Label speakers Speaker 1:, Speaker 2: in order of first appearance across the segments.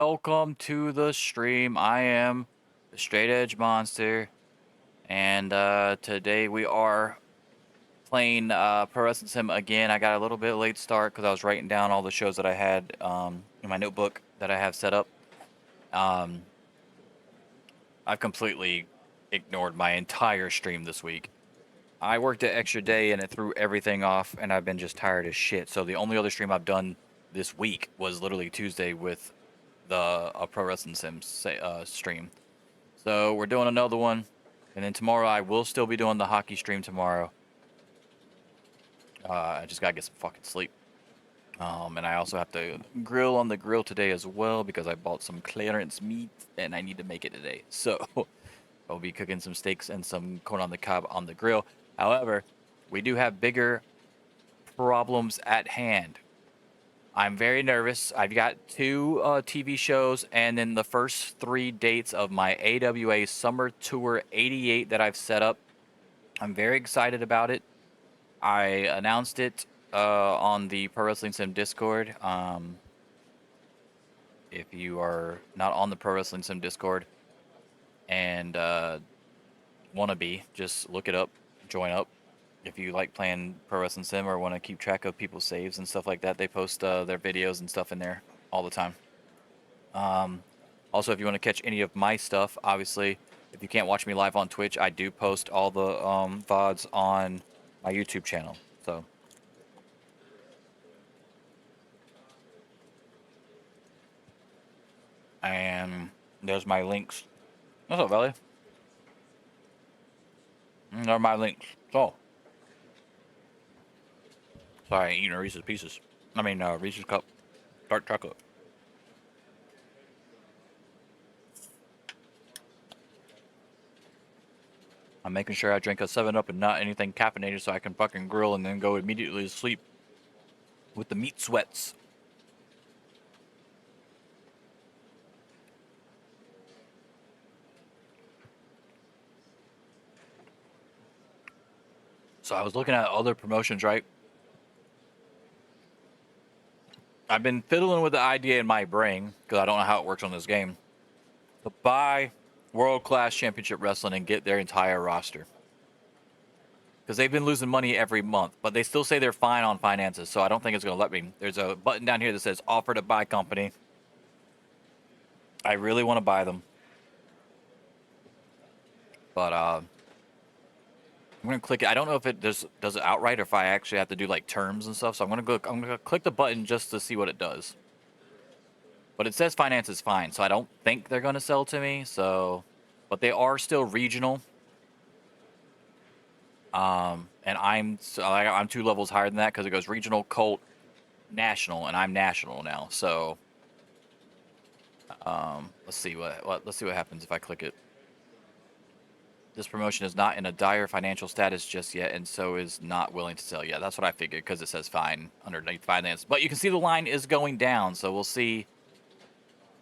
Speaker 1: Welcome to the stream. I am the Straight Edge Monster, and today we are playing Pro Wrestling Sim again. I got a little bit late start because I was writing down all the shows that I had in my notebook that I have set up. Um, I've completely ignored my entire stream this week. I worked an extra day and it threw everything off, and I've been just tired as shit. So the only other stream I've done this week was literally Tuesday with the Pro Wrestling Sim stream. So we're doing another one, and then tomorrow I will still be doing the hockey stream tomorrow. I just gotta get some fucking sleep. And I also have to grill on the grill today as well because I bought some clearance meat and I need to make it today. So I'll be cooking some steaks and some corn on the cob on the grill. However, we do have bigger problems at hand. I'm very nervous. I've got two TV shows and then the first 3 dates of my AWA Summer Tour 88 that I've set up. I'm very excited about it. I announced it on the Pro Wrestling Sim Discord. If you are not on the Pro Wrestling Sim Discord and want to be, just look it up, join up. If you like playing Pro Wrestling Sim or want to keep track of people's saves and stuff like that, they post their videos and stuff in there all the time. Also, if you want to catch any of my stuff, obviously, if you can't watch me live on Twitch, I do post all the VODs on my YouTube channel. So, and there's my links. What's up, Valley? There are my links. So, sorry, I ain't eating Reese's Pieces. I mean, Reese's Cup dark chocolate. I'm making sure I drink a 7-Up and not anything caffeinated so I can fucking grill and then go immediately to sleep with the meat sweats. So I was looking at other promotions, right? I've been fiddling with the idea in my brain, because I don't know how it works on this game, to buy World Class Championship Wrestling and get their entire roster. Because they've been losing money every month, but they still say they're fine on finances, so I don't think it's going to let me. There's a button down here that says offer to buy company. I really want to buy them. But I'm going to click it. I don't know if it does it outright or if I actually have to do like terms and stuff, so I'm going to click the button just to see what it does. But it says finance is fine, so I don't think they're going to sell to me, so but they are still regional. And I'm 2 levels higher than that because it goes regional, cult, national, and I'm national now. So, let's see what happens if I click it. This promotion is not in a dire financial status just yet, and so is not willing to sell. Yeah, that's what I figured because it says fine underneath finance. But you can see the line is going down, so we'll see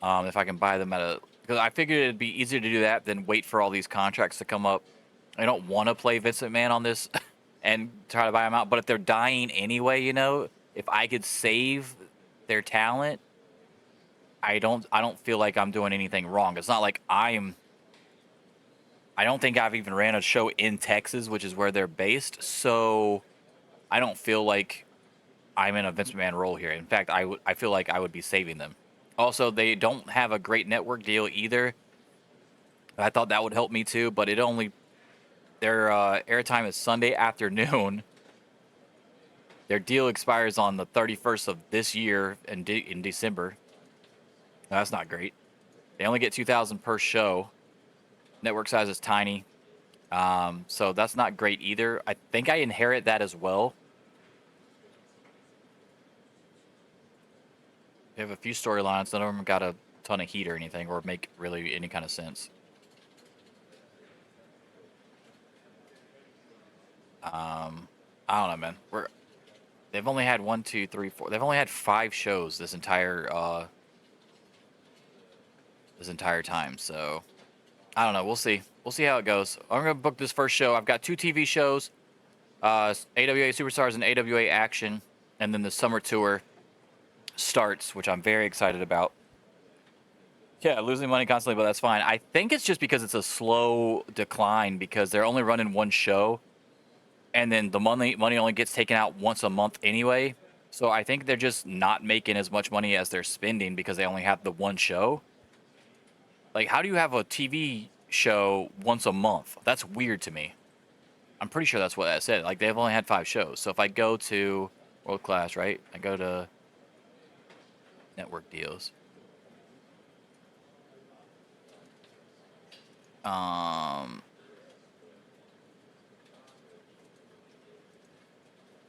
Speaker 1: if I can buy them at a. Because I figured it'd be easier to do that than wait for all these contracts to come up. I don't want to play Vince McMahon on this and try to buy them out. But if they're dying anyway, if I could save their talent, I don't feel like I'm doing anything wrong. It's not like I don't think I've even ran a show in Texas, which is where they're based. So I don't feel like I'm in a Vince McMahon role here. In fact, I feel like I would be saving them. Also, they don't have a great network deal either. I thought that would help me too, but their airtime is Sunday afternoon. Their deal expires on the 31st of this year in December. That's not great. They only get 2,000 per show. Network size is tiny. So that's not great either. I think I inherit that as well. They have a few storylines. None of them got a ton of heat or anything or make really any kind of sense. I don't know, man. They've only had 1, 2, 3, 4. They've only had 5 shows this entire time. So I don't know. We'll see. We'll see how it goes. I'm gonna book this first show. I've got 2 TV shows, AWA Superstars and AWA Action, and then the Summer Tour starts, which I'm very excited about. Yeah, losing money constantly, but that's fine. I think it's just because it's a slow decline because they're only running one show, and then the money only gets taken out once a month anyway. So I think they're just not making as much money as they're spending because they only have the one show. Like, how do you have a TV show once a month? That's weird to me. I'm pretty sure that's what that said. Like, they've only had 5 shows. So if I go to World Class, right? I go to network deals. Um,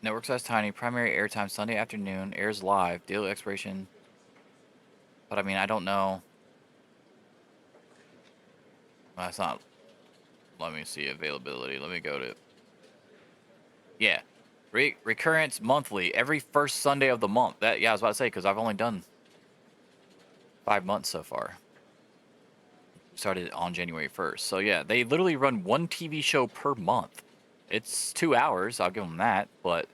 Speaker 1: Network size tiny. Primary airtime Sunday afternoon. Airs live. Deal expiration. But I mean, I don't know. Well, that's not. Let me see availability. Let me go to. Yeah, recurrence monthly. Every first Sunday of the month. That yeah, I was about to say because I've only done 5 months so far. Started on January 1st. So yeah, they literally run one TV show per month. It's 2 hours. I'll give them that, but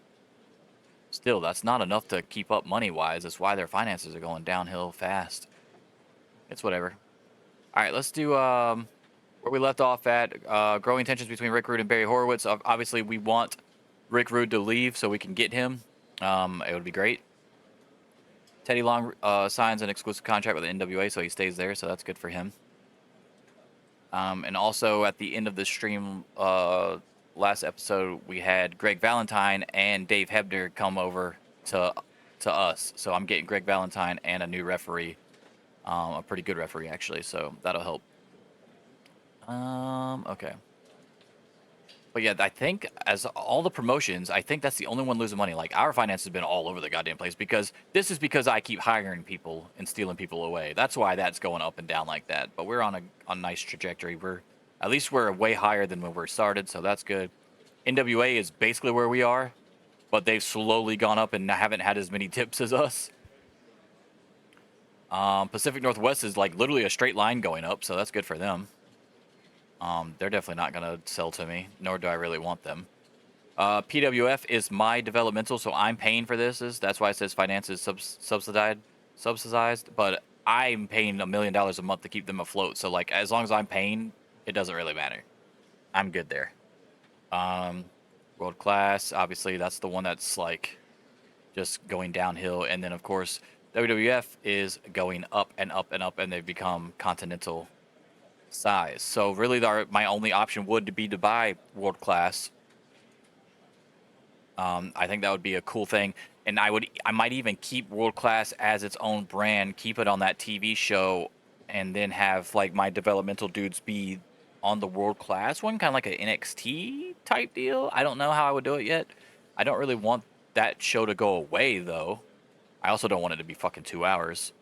Speaker 1: still, that's not enough to keep up money-wise. That's why their finances are going downhill fast. It's whatever. All right, let's do where we left off at. Growing tensions between Rick Rude and Barry Horowitz. Obviously, we want Rick Rude to leave so we can get him. It would be great. Teddy Long signs an exclusive contract with the NWA, so he stays there, so that's good for him. And also at the end of the stream last episode, we had Greg Valentine and Dave Hebner come over to us. So I'm getting Greg Valentine and a new referee, a pretty good referee actually. So that'll help. Okay. But yeah, I think as all the promotions, I think that's the only one losing money. Like our finance has been all over the goddamn place because this is because I keep hiring people and stealing people away. That's why that's going up and down like that. But we're on a nice trajectory. At least we're way higher than when we started, so that's good. NWA is basically where we are, but they've slowly gone up and haven't had as many tips as us. Pacific Northwest is like literally a straight line going up, so that's good for them. They're definitely not going to sell to me, nor do I really want them. PWF is my developmental, so I'm paying for this. That's why it says finance is subsidized, but I'm paying $1 million a month to keep them afloat. So, like, as long as I'm paying, it doesn't really matter. I'm good there. World Class, obviously, that's the one that's, like, just going downhill. And then, of course, WWF is going up and up and up, and they've become continental size. So really my only option would be to buy World Class. I think that would be a cool thing, and I might even keep World Class as its own brand, keep it on that TV show, and then have like my developmental dudes be on the World Class one, kind of like an NXT type deal. I don't know how I would do it yet. I don't really want that show to go away though. I also don't want it to be fucking 2 hours.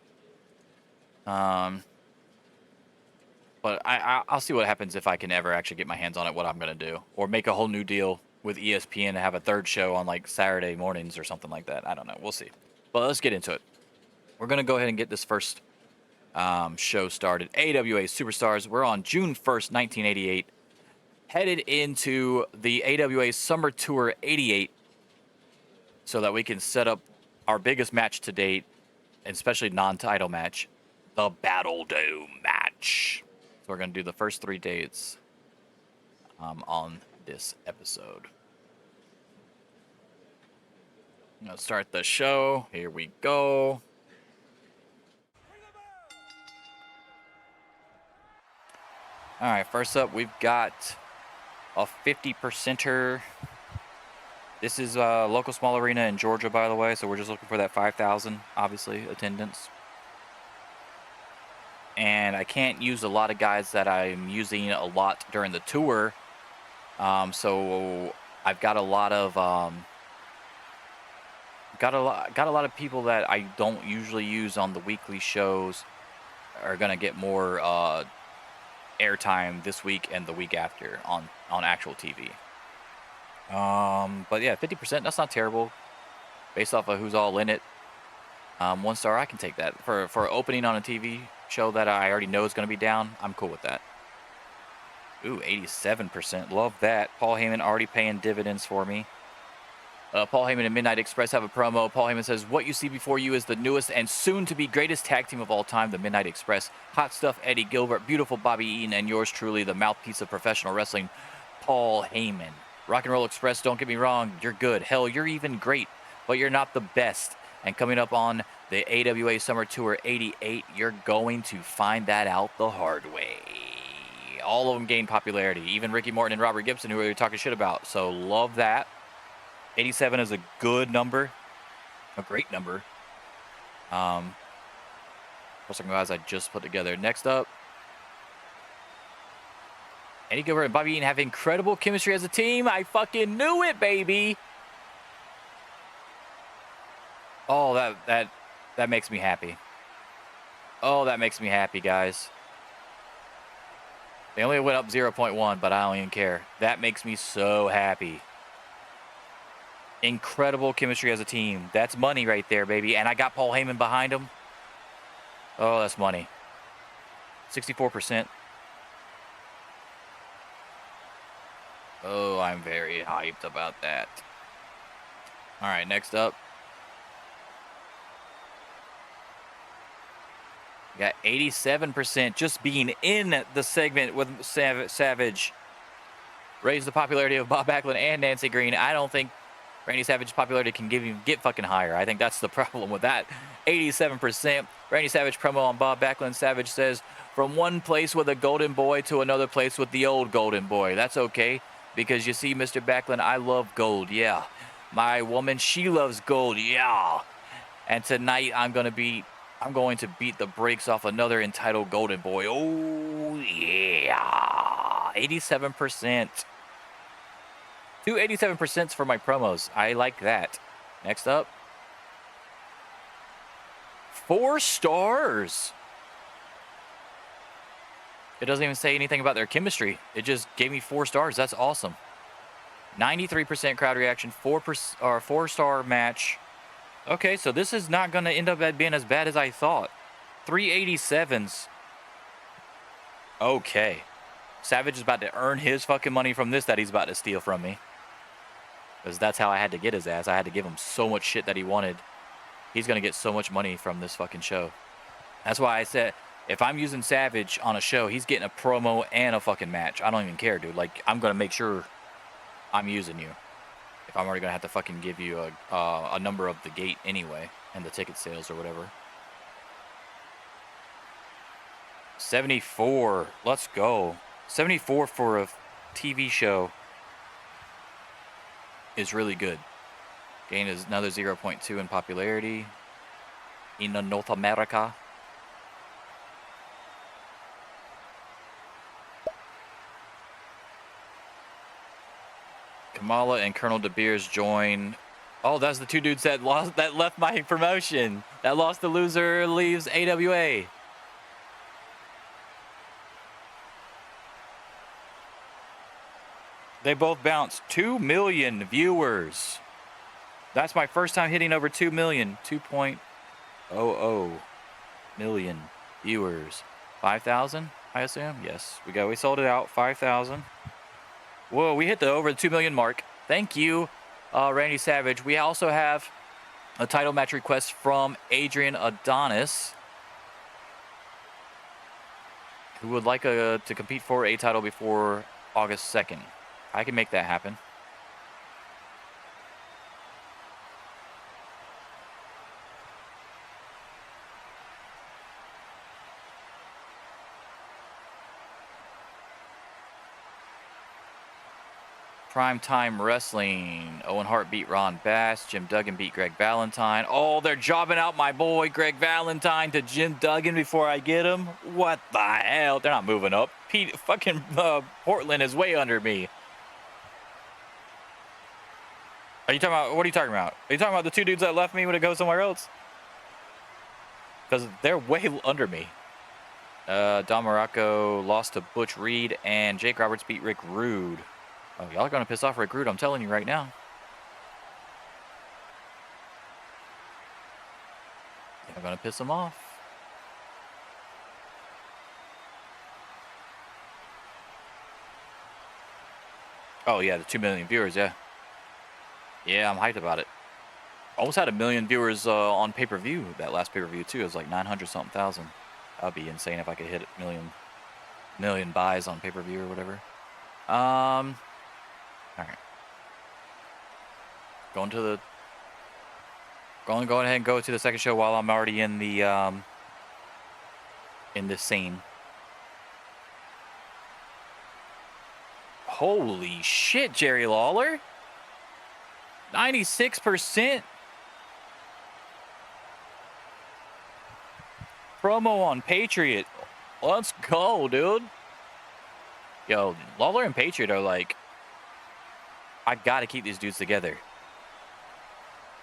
Speaker 1: But I'll see what happens if I can ever actually get my hands on it, what I'm going to do. Or make a whole new deal with ESPN and have a third show on like Saturday mornings or something like that. I don't know. We'll see. But let's get into it. We're going to go ahead and get this first show started. AWA Superstars. We're on June 1st, 1988. Headed into the AWA Summer Tour 88 so that we can set up our biggest match to date, especially non-title match, the Battle Dome match. So we're going to do the first 3 dates on this episode. I'm going to start the show. Here we go. All right, first up, we've got a 50%er. This is a local small arena in Georgia, by the way, so we're just looking for that 5,000, obviously, attendance. And I can't use a lot of guys that I'm using a lot during the tour. So I've got a lot of got a lot of people that I don't usually use on the weekly shows are gonna get more airtime this week and the week after on actual TV. But yeah, 50%, that's not terrible based off of who's all in it. 1 star, I can take that for opening on a TV show that I already know is going to be down. I'm cool with that. Ooh, 87%. Love that. Paul Heyman already paying dividends for me. Paul Heyman and Midnight Express have a promo. Paul Heyman says, "What you see before you is the newest and soon-to-be greatest tag team of all time, the Midnight Express. Hot stuff, Eddie Gilbert, beautiful Bobby Eaton, and yours truly, the mouthpiece of professional wrestling, Paul Heyman. Rock and Roll Express, don't get me wrong, you're good. Hell, you're even great, but you're not the best. And coming up on the AWA Summer Tour 88, you're going to find that out the hard way." All of them gain popularity, even Ricky Morton and Robert Gibson, who we were talking shit about. So love that. 87 is a good number, a great number. For some guys I just put together. Next up, Eddie Gilbert and Bobby Eaton have incredible chemistry as a team. I fucking knew it, baby. Oh, that makes me happy. Oh, that makes me happy, guys. They only went up 0.1, but I don't even care. That makes me so happy. Incredible chemistry as a team. That's money right there, baby. And I got Paul Heyman behind him. Oh, that's money. 64%. Oh, I'm very hyped about that. All right, next up. We got 87% just being in the segment with Savage. Raised the popularity of Bob Backlund and Nancy Green. I don't think Randy Savage's popularity can get fucking higher. I think that's the problem with that. 87%. Randy Savage promo on Bob Backlund. Savage says, "From one place with a golden boy to another place with the old golden boy. That's okay, because you see, Mr. Backlund, I love gold, yeah. My woman, she loves gold, yeah. And tonight I'm going to beat the brakes off another entitled golden boy. Oh, yeah." 87%. 87% for my promos. I like that. Next up. 4 stars. It doesn't even say anything about their chemistry. It just gave me 4 stars. That's awesome. 93% crowd reaction, 4-star match. Okay, so this is not going to end up being as bad as I thought. 387s. Okay. Savage is about to earn his fucking money from this that he's about to steal from me. Because that's how I had to get his ass. I had to give him so much shit that he wanted. He's going to get so much money from this fucking show. That's why I said, if I'm using Savage on a show, he's getting a promo and a fucking match. I don't even care, dude. Like, I'm going to make sure I'm using you. If I'm already going to have to fucking give you a number of the gate anyway. And the ticket sales or whatever. 74. Let's go. 74 for a TV show is really good. Gain is another 0.2 in popularity in North America. Kamala and Colonel De Beers join. Oh, that's the 2 dudes that left my promotion. That lost the loser leaves AWA. They both bounced. 2 million viewers. That's my first time hitting over 2 million. 2.00 million viewers. 5,000, I assume? Yes. We sold it out. 5,000. Whoa, we hit the over the 2 million mark. Thank you, Randy Savage. We also have a title match request from Adrian Adonis, who would like to compete for a title before August 2nd. I can make that happen. Primetime Wrestling. Owen Hart beat Ron Bass. Jim Duggan beat Greg Valentine. Oh, they're jobbing out my boy Greg Valentine to Jim Duggan before I get him. What the hell? They're not moving up. Portland is way under me. Are you talking about? What are you talking about? Are you talking about the 2 dudes that left me when it goes somewhere else? Because they're way under me. Don Morocco lost to Butch Reed, and Jake Roberts beat Rick Rude. Oh, y'all are going to piss off Rick Rude, I'm telling you right now. Y'all going to piss him off. Oh, yeah, the 2 million viewers, yeah. Yeah, I'm hyped about it. Almost had 1 million viewers on pay-per-view. That last pay-per-view too. It was like 900 something thousand. That'd be insane if I could hit a million buys on pay-per-view or whatever. All right. Going ahead and go to the second show while I'm already in the in this scene. Holy shit, Jerry Lawler. 96% promo on Patriot. Let's go, dude. Yo, Lawler and Patriot are like, I gotta keep these dudes together.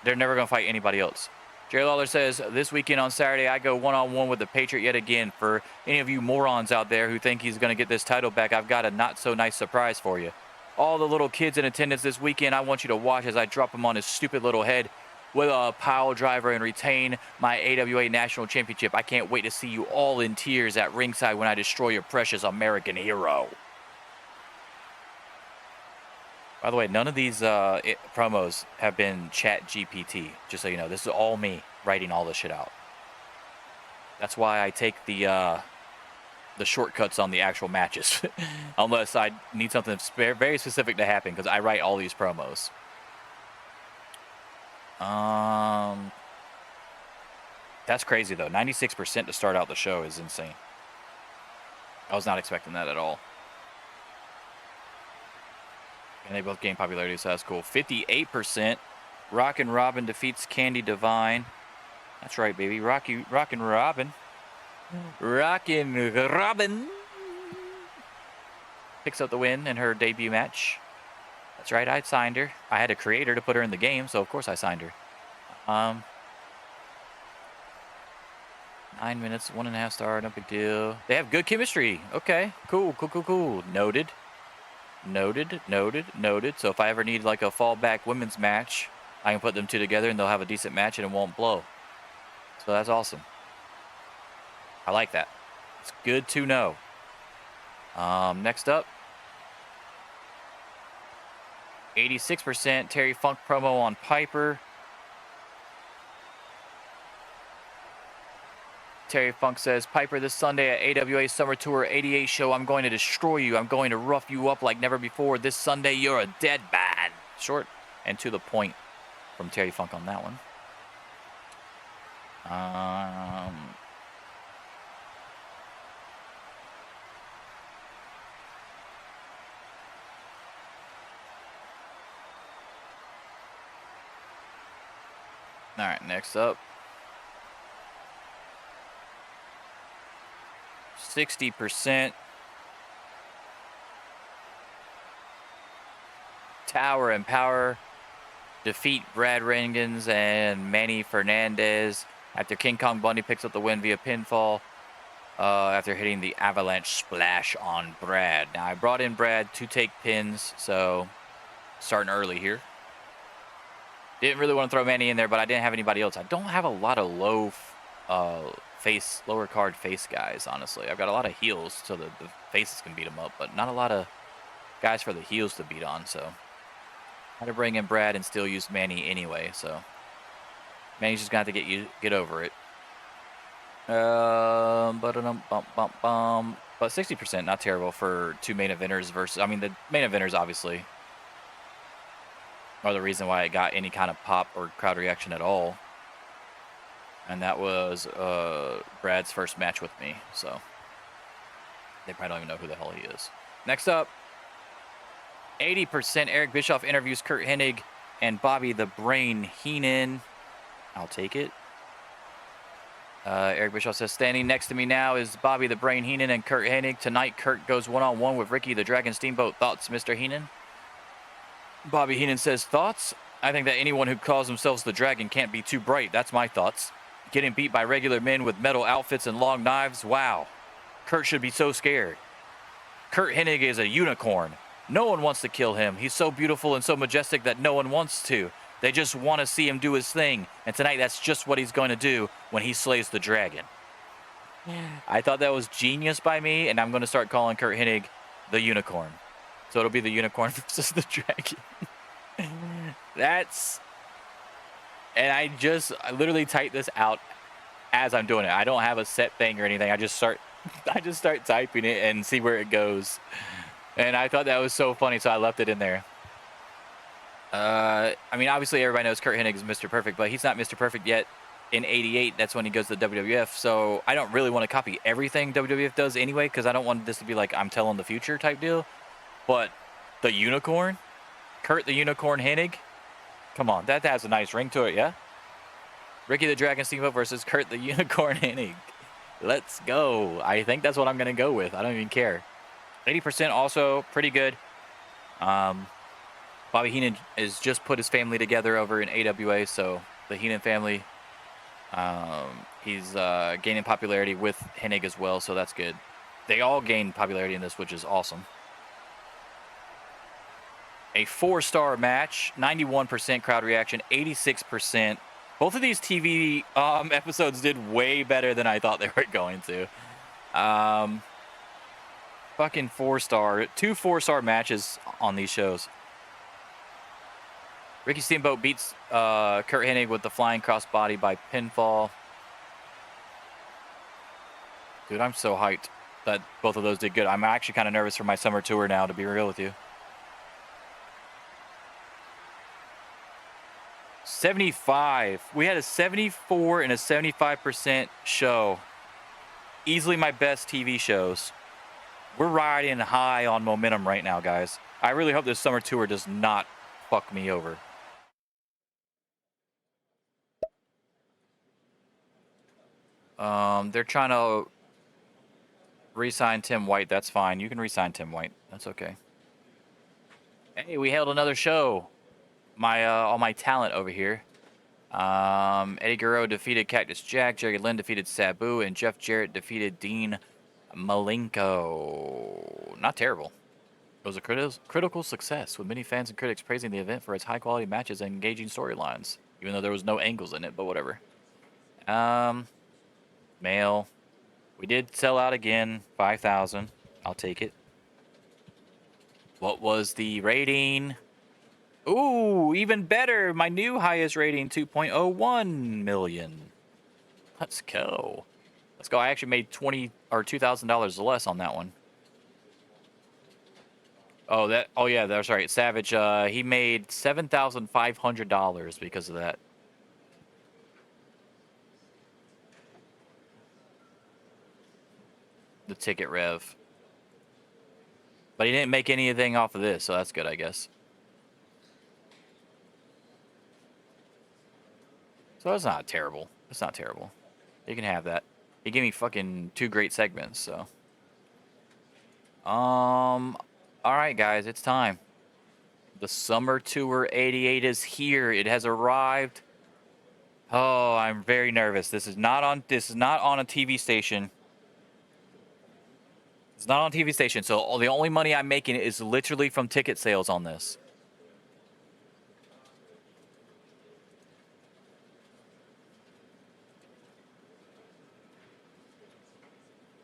Speaker 1: They're never gonna fight anybody else. Jerry Lawler says, this weekend on Saturday, I go one-on-one with the Patriot yet again. For any of you morons out there who think he's gonna get this title back, I've got a not-so-nice surprise for you. All the little kids in attendance this weekend, I want you to watch as I drop him on his stupid little head with a pile driver and retain my AWA National Championship. I can't wait to see you all in tears at ringside when I destroy your precious American hero. By the way, none of these promos have been Chat GPT, just so you know. This is all me writing all this shit out. That's why I take the shortcuts on the actual matches, unless I need something very specific to happen, because I write all these promos. That's crazy though. 96% to start out the show is insane. I was not expecting that at all. And they both gain popularity, so that's cool. 58%. Rockin' Robin defeats Candy Divine. That's right, baby. Rockin' Robin. Rockin' Robin picks up the win in her debut match. That's right, I signed her. I had to create her to put her in the game, so of course I signed her. 9 minutes, 1.5 star, no big deal. They have good chemistry. Okay, cool. Noted. So if I ever need like a fallback women's match, I can put them two together and they'll have a decent match and it won't blow. So that's awesome. I like that. It's good to know. Next up, 86% Terry Funk promo on Piper. Terry Funk says, Piper, this Sunday at AWA Summer Tour 88 show, I'm going to destroy you. I'm going to rough you up like never before. This Sunday, you're a dead man. Short and to the point from Terry Funk on that one. All right, next up. 60%. Tower and Power defeat Brad Rangans and Manny Fernandez after King Kong Bundy picks up the win via pinfall after hitting the avalanche splash on Brad. Now, I brought in Brad to take pins, so starting early here. Didn't really want to throw Manny in there, but I didn't have anybody else. I don't have a lot of lower card face guys, honestly. I've got a lot of heels so the faces can beat them up, but not a lot of guys for the heels to beat on, so I had to bring in Brad and still use Manny anyway, so Manny's just got to get over it. But 60%, not terrible for two main eventers versus, I mean, the main eventers obviously are the reason why it got any kind of pop or crowd reaction at all. And that was Brad's first match with me, so they probably don't even know who the hell he is. Next up, 80% Eric Bischoff interviews Kurt Hennig and Bobby the Brain Heenan. I'll take it. Eric Bischoff says, standing next to me now is Bobby the Brain Heenan and Kurt Hennig. Tonight, Kurt goes one-on-one with Ricky the Dragon Steamboat. Thoughts, Mr. Heenan? Bobby Heenan says, thoughts? I think that anyone who calls themselves the Dragon can't be too bright. That's my thoughts. Getting beat by regular men with metal outfits and long knives? Wow. Kurt should be so scared. Kurt Hennig is a unicorn. No one wants to kill him. He's so beautiful and so majestic that no one wants to. They just want to see him do his thing. And tonight, that's just what he's going to do when he slays the dragon. I thought that was genius by me, and I'm going to start calling Kurt Hennig the unicorn. So it'll be the unicorn versus the dragon. That's... And I literally type this out as I'm doing it. I don't have a set thing or anything. I just start typing it and see where it goes. And I thought that was so funny, so I left it in there. I mean, obviously everybody knows Kurt Hennig is Mr. Perfect, but he's not Mr. Perfect yet. In '88, that's when he goes to the WWF. So I don't really want to copy everything WWF does anyway, because I don't want this to be like I'm telling the future type deal. But the Unicorn, Kurt the Unicorn Hennig, come on, that has a nice ring to it, yeah? Ricky the Dragon Steamboat versus Kurt the Unicorn Hennig. Let's go. I think that's what I'm going to go with. I don't even care. 80% also pretty good. Bobby Heenan has just put his family together over in AWA, so the Heenan family, he's gaining popularity with Hennig as well, so that's good. They all gain popularity in this, which is awesome. A 4-star match, 91% crowd reaction, 86%. Both of these TV episodes did way better than I thought they were going to. Fucking 4-star, 2 4-star matches on these shows. Ricky Steamboat beats Kurt Hennig with the flying crossbody by pinfall. Dude, I'm so hyped that both of those did good. I'm actually kind of nervous for my summer tour now, to be real with you. 75. We had a 74 and a 75% show. Easily my best TV shows. We're riding high on momentum right now, guys. I really hope this summer tour does not fuck me over. They're trying to re-sign Tim White. That's fine. You can re-sign Tim White. That's okay. Hey, we held another show. All my talent over here. Eddie Guerrero defeated Cactus Jack. Jerry Lynn defeated Sabu, and Jeff Jarrett defeated Dean Malenko. Not terrible. It was a critical success, with many fans and critics praising the event for its high-quality matches and engaging storylines, even though there was no angles in it, but whatever. Male. We did sell out again, 5,000. I'll take it. What was the rating? Ooh, even better. My new highest rating, 2.01 million. Let's go. Let's go. I actually made $2,000 less on that one. Oh yeah, that's right. Savage, he made $7,500 because of that. The ticket rev. But he didn't make anything off of this, so that's good, I guess. So it's not terrible. It's not terrible. You can have that. He gave me fucking 2 great segments, so. Alright, guys, it's time. The Summer Tour 88 is here. It has arrived. Oh, I'm very nervous. This is not on a TV station. It's not on a TV station, so the only money I'm making is literally from ticket sales on this.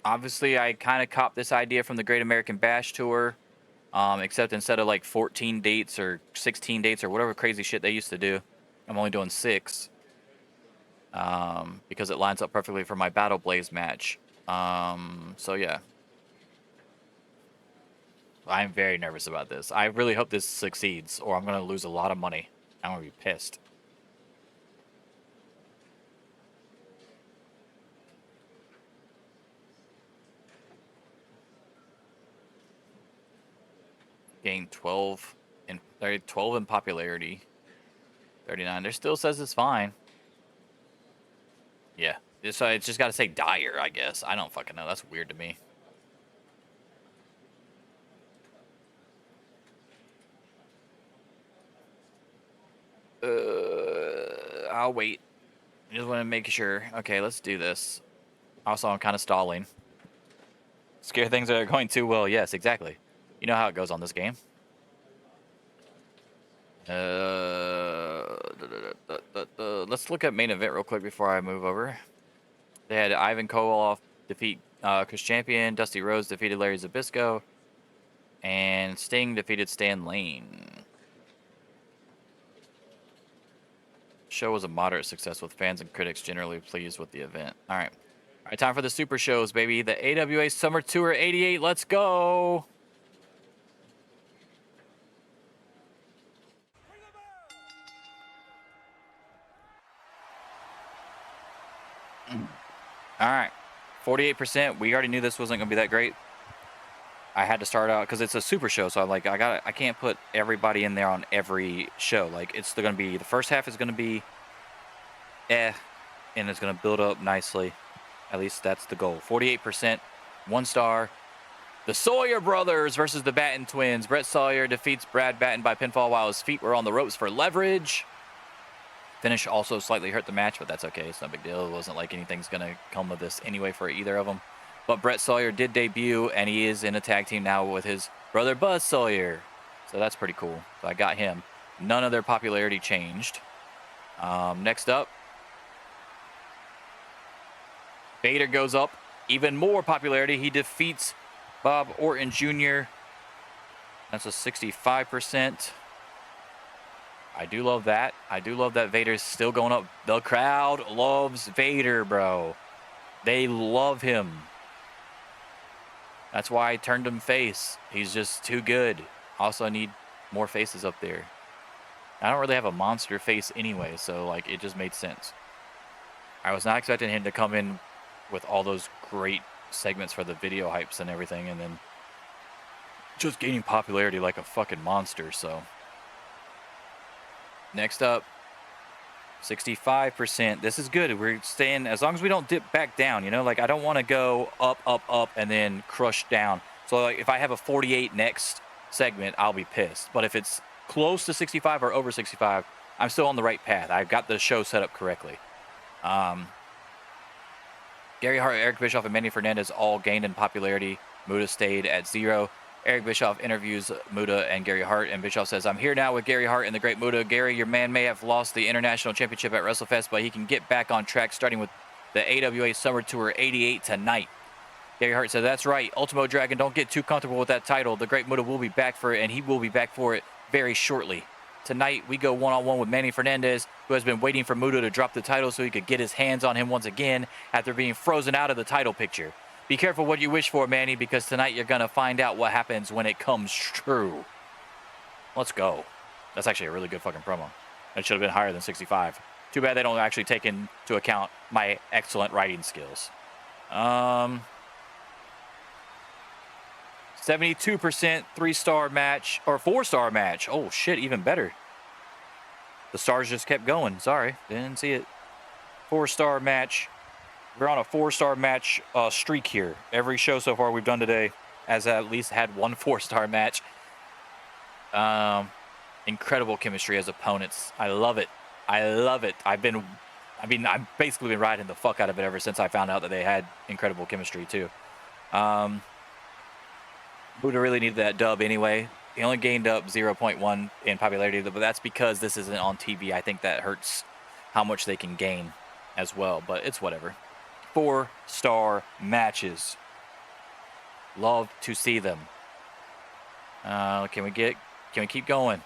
Speaker 1: Obviously, I kind of copped this idea from the Great American Bash Tour, except instead of like 14 dates or 16 dates or whatever crazy shit they used to do, I'm only doing 6. Because it lines up perfectly for my Battle Blaze match. So yeah. I'm very nervous about this. I really hope this succeeds, or I'm going to lose a lot of money. I'm going to be pissed. Gained 12 in popularity. 39. There still says it's fine. Yeah. It's just got to say dire, I guess. I don't fucking know. That's weird to me. I'll wait. I just want to make sure. Okay, let's do this. Also, I'm kind of stalling. Scare things that are going too well. Yes, exactly. You know how it goes on this game. Let's look at main event real quick before I move over. They had Ivan Koloff defeat Chris Champion. Dusty Rhodes defeated Larry Zbyszko. And Sting defeated Stan Lane. Show was a moderate success with fans and critics generally pleased with the event. All right. All right, time for the super shows, baby. The AWA Summer Tour 88. Let's go. All right. 48%. We already knew this wasn't going to be that great. I had to start out because it's a super show, so I can't put everybody in there on every show. Like, it's going to be, the first half is going to be and it's going to build up nicely. At least that's the goal. 48%, 1 star. The Sawyer brothers versus the Batten twins. Brett Sawyer defeats Brad Batten by pinfall while his feet were on the ropes for leverage. Finish also slightly hurt the match, but that's okay. It's no big deal. It wasn't like anything's going to come of this anyway for either of them. But Brett Sawyer did debut, and he is in a tag team now with his brother Buzz Sawyer. So that's pretty cool. So I got him. None of their popularity changed. Next up, Vader goes up. Even more popularity. He defeats Bob Orton Jr. That's a 65%. I do love that. I do love that Vader's still going up. The crowd loves Vader, bro. They love him. That's why I turned him face. He's just too good. Also, I need more faces up there. I don't really have a monster face anyway, so like it just made sense. I was not expecting him to come in with all those great segments for the video hypes and everything, and then just gaining popularity like a fucking monster. So next up, 65%. This is good. We're staying, as long as we don't dip back down, you know, like I don't want to go up, up, up, and then crush down. So like if I have a 48 next segment, I'll be pissed. But if it's close to 65 or over 65, I'm still on the right path. I've got the show set up correctly. Gary Hart, Eric Bischoff, and Manny Fernandez all gained in popularity. Muta stayed at 0. Eric Bischoff interviews Muta and Gary Hart, and Bischoff says, "I'm here now with Gary Hart and the Great Muta. Gary, your man may have lost the International Championship at WrestleFest, but he can get back on track starting with the AWA Summer Tour 88 tonight." Gary Hart said, "That's right. Ultimo Dragon, don't get too comfortable with that title. The Great Muta will be back for it, and he will be back for it very shortly. Tonight, we go one-on-one with Manny Fernandez, who has been waiting for Muta to drop the title so he could get his hands on him once again after being frozen out of the title picture. Be careful what you wish for, Manny, because tonight you're going to find out what happens when it comes true." Let's go. That's actually a really good fucking promo. It should have been higher than 65. Too bad they don't actually take into account my excellent writing skills. 72% 3-star match, or 4-star match. Oh, shit, even better. The stars just kept going. Sorry, didn't see it. 4-star match. We're on a 4-star match streak here. Every show so far we've done today has at least had one 4-star match. Incredible chemistry as opponents. I love it. I love it. I've basically been riding the fuck out of it ever since I found out that they had incredible chemistry too. Buddha really needed that dub anyway. He only gained up 0.1 in popularity, but that's because this isn't on TV. I think that hurts how much they can gain as well, but it's whatever. 4-star matches. Love to see them. Can we keep going?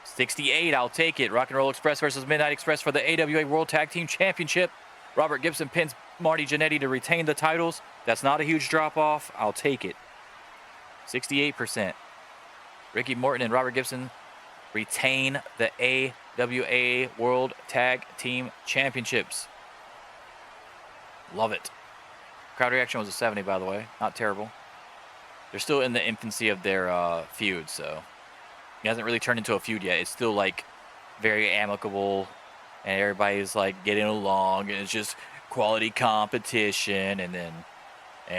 Speaker 1: 68, I'll take it. Rock and Roll Express versus Midnight Express for the AWA World Tag Team Championship. Robert Gibson pins Marty Jannetty to retain the titles. That's not a huge drop-off. I'll take it. 68%. Ricky Morton and Robert Gibson retain the AWA World Tag Team Championships. Love it. Crowd reaction was a 70, by the way. Not terrible. They're still in the infancy of their feud, so it hasn't really turned into a feud yet. It's still like very amicable, and everybody's like getting along, and it's just quality competition, and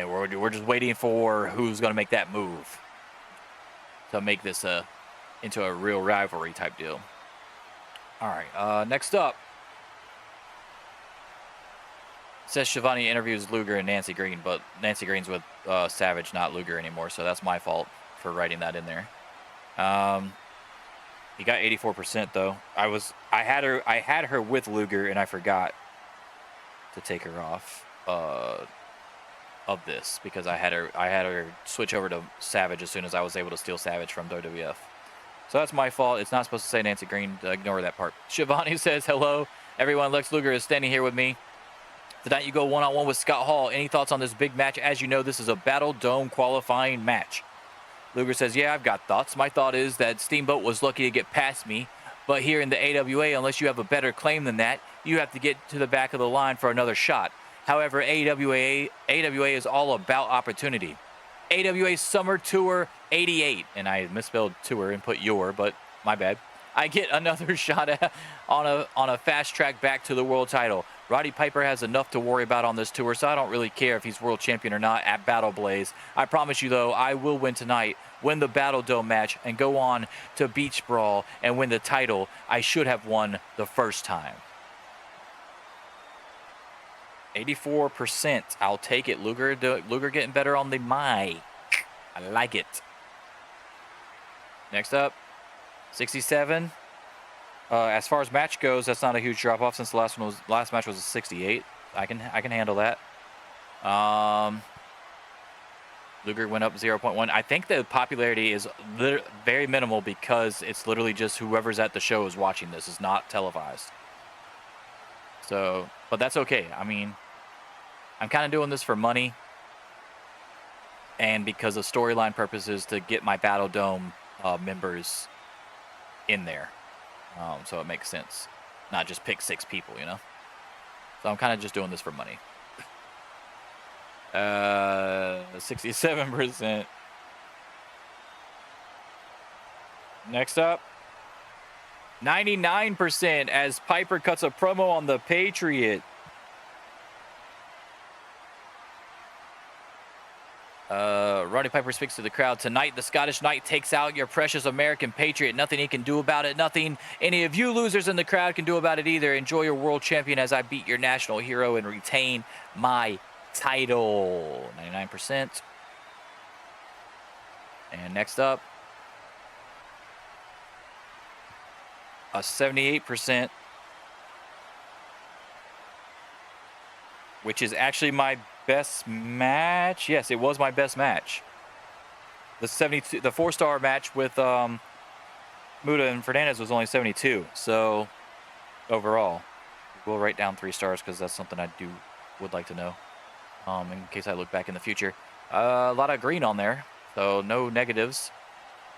Speaker 1: we're just waiting for who's going to make that move to make this into a real rivalry type deal. All right, next up, Seth Shivani interviews Luger and Nancy Green, but Nancy Green's with Savage, not Luger anymore, so that's my fault for writing that in there. He got 84% though. I had her with Luger, and I forgot to take her off of this because I had her switch over to Savage as soon as I was able to steal Savage from WWF. So that's my fault. It's not supposed to say Nancy Green. Ignore that part. Shivani says hello Everyone, Lex Luger is standing here with me. Tonight you go one-on-one with Scott Hall. Any thoughts on this big match? As you know, this is a Battle Dome qualifying match. Luger says, yeah, I've got thoughts. My thought is that Steamboat was lucky to get past me. But here in the AWA, unless you have a better claim than that, you have to get to the back of the line for another shot. However, AWA is all about opportunity. AWA Summer Tour 88. And I misspelled tour and put your, but my bad. I get another shot on a fast track back to the world title. Roddy Piper has enough to worry about on this tour, so I don't really care if he's world champion or not at Battle Blaze. I promise you, though, I will win tonight, win the Battle Dome match, and go on to Beach Brawl and win the title I should have won the first time. 84%. I'll take it. Luger getting better on the mic. I like it. Next up, 67. As far as match goes, that's not a huge drop off since the last match was a 68. I can handle that. Luger went up 0.1. I think the popularity is very minimal because it's literally just whoever's at the show is watching this. It's not televised. So, but that's okay. I mean, I'm kind of doing this for money and because of storyline purposes to get my Battle Dome members in there. So it makes sense. Not just pick 6 people, you know? So I'm kind of just doing this for money. 67%. Next up, 99% as Piper cuts a promo on the Patriot. Roddy Piper speaks to the crowd. Tonight, the Scottish Knight takes out your precious American Patriot. Nothing he can do about it. Nothing any of you losers in the crowd can do about it either. Enjoy your world champion as I beat your national hero and retain my title. 99%. And next up, a 78%, which is actually my best match. Yes, it was my best match. The 72, the 4-star match with Muda and Fernandez was only 72. So overall, we'll write down 3 stars because that's something I would like to know. In case I look back in the future, a lot of green on there, so no negatives.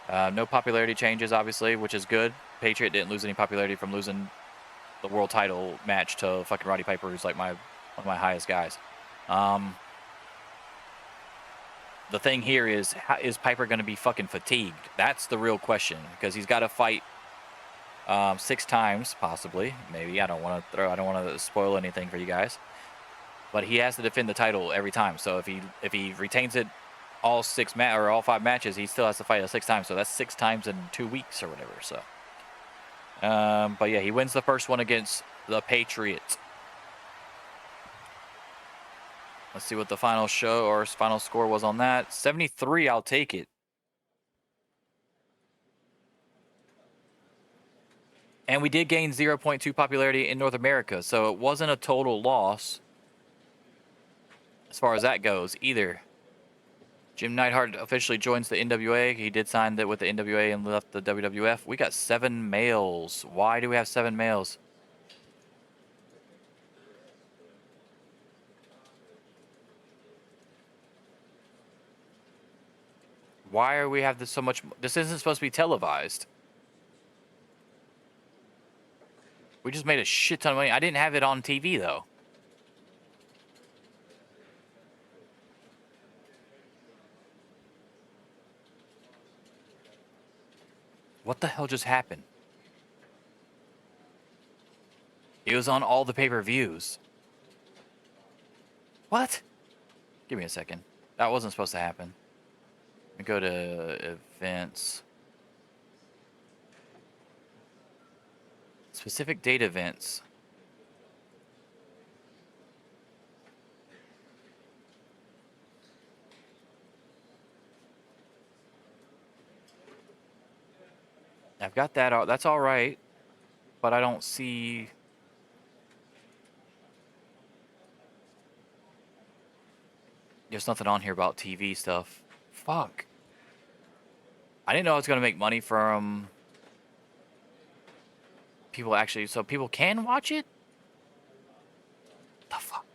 Speaker 1: No popularity changes, obviously, which is good. Patriot didn't lose any popularity from losing the world title match to fucking Roddy Piper, who's like one of my highest guys. The thing here is Piper going to be fucking fatigued? That's the real question, because he's got to fight 6 times, possibly, maybe. I don't want to spoil anything for you guys, but he has to defend the title every time. So if he retains it all 5 matches, he still has to fight it 6 times. So that's 6 times in 2 weeks or whatever. So, but yeah, he wins the first one against the Patriot. Let's see what the final final score was on that. 73, I'll take it. And we did gain 0.2 popularity in North America, so it wasn't a total loss as far as that goes either. Jim Neidhart officially joins the NWA. He did sign that with the NWA and left the WWF. We got 7 males. Why do we have 7 males? Why are we have this so much? This isn't supposed to be televised. We just made a shit ton of money. I didn't have it on TV though. What the hell just happened? It was on all the pay-per-views. What? Give me a second. That wasn't supposed to happen. Let me go to events. Specific date events. I've got that. That's all right. But I don't see... There's nothing on here about TV stuff. Fuck. I didn't know I was going to make money from... people actually... So people can watch it? The fuck?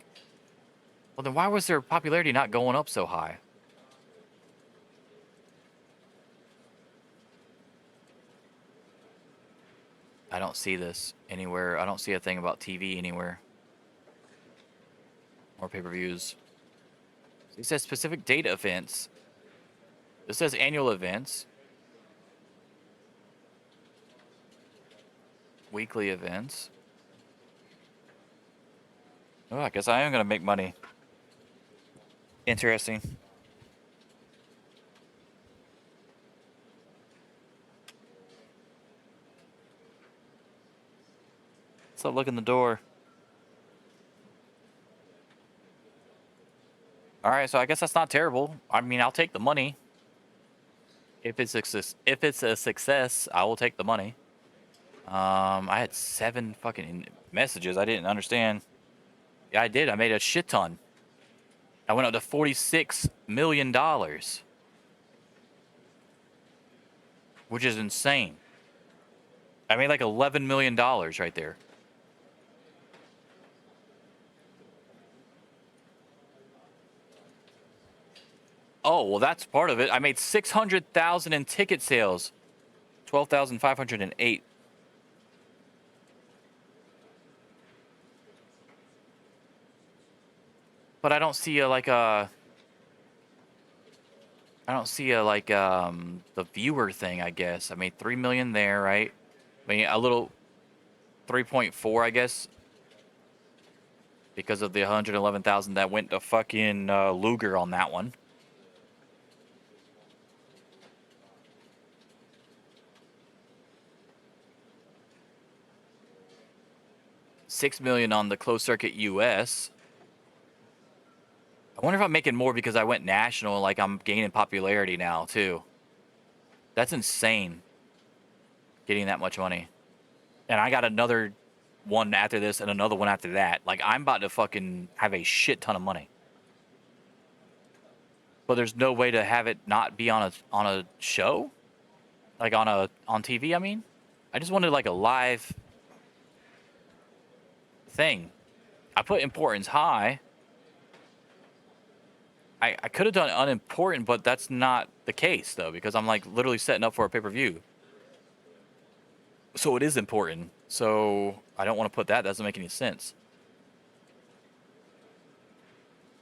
Speaker 1: Well, then why was their popularity not going up so high? I don't see this anywhere. I don't see a thing about TV anywhere. Or pay-per-views. It says specific date events. This says annual events. Weekly events. Oh, I guess I am going to make money. Interesting. Let's look in the door. All right, so I guess that's not terrible. I mean, I'll take the money. If it's a success, I will take the money. I had 7 fucking messages I didn't understand. Yeah, I did. I made a shit ton. I went up to $46 million. Which is insane. I made like $11 million right there. Oh, well, that's part of it. I made 600,000 in ticket sales. 12,508. But I don't see I don't see the viewer thing, I guess. I made 3 million there, right? I mean, a little 3.4, I guess. Because of the 111,000 that went to fucking Luger on that one. $6 million on the closed circuit US. I wonder if I'm making more because I went national, like I'm gaining popularity now too. That's insane. Getting that much money. And I got another one after this and another one after that. Like I'm about to fucking have a shit ton of money. But there's no way to have it not be on a show? Like on TV, I mean? I just wanted like a live thing. I put importance high. I could have done unimportant, but that's not the case though, because I'm like literally setting up for a pay-per-view. So it is important. So I don't want to put that. That doesn't make any sense.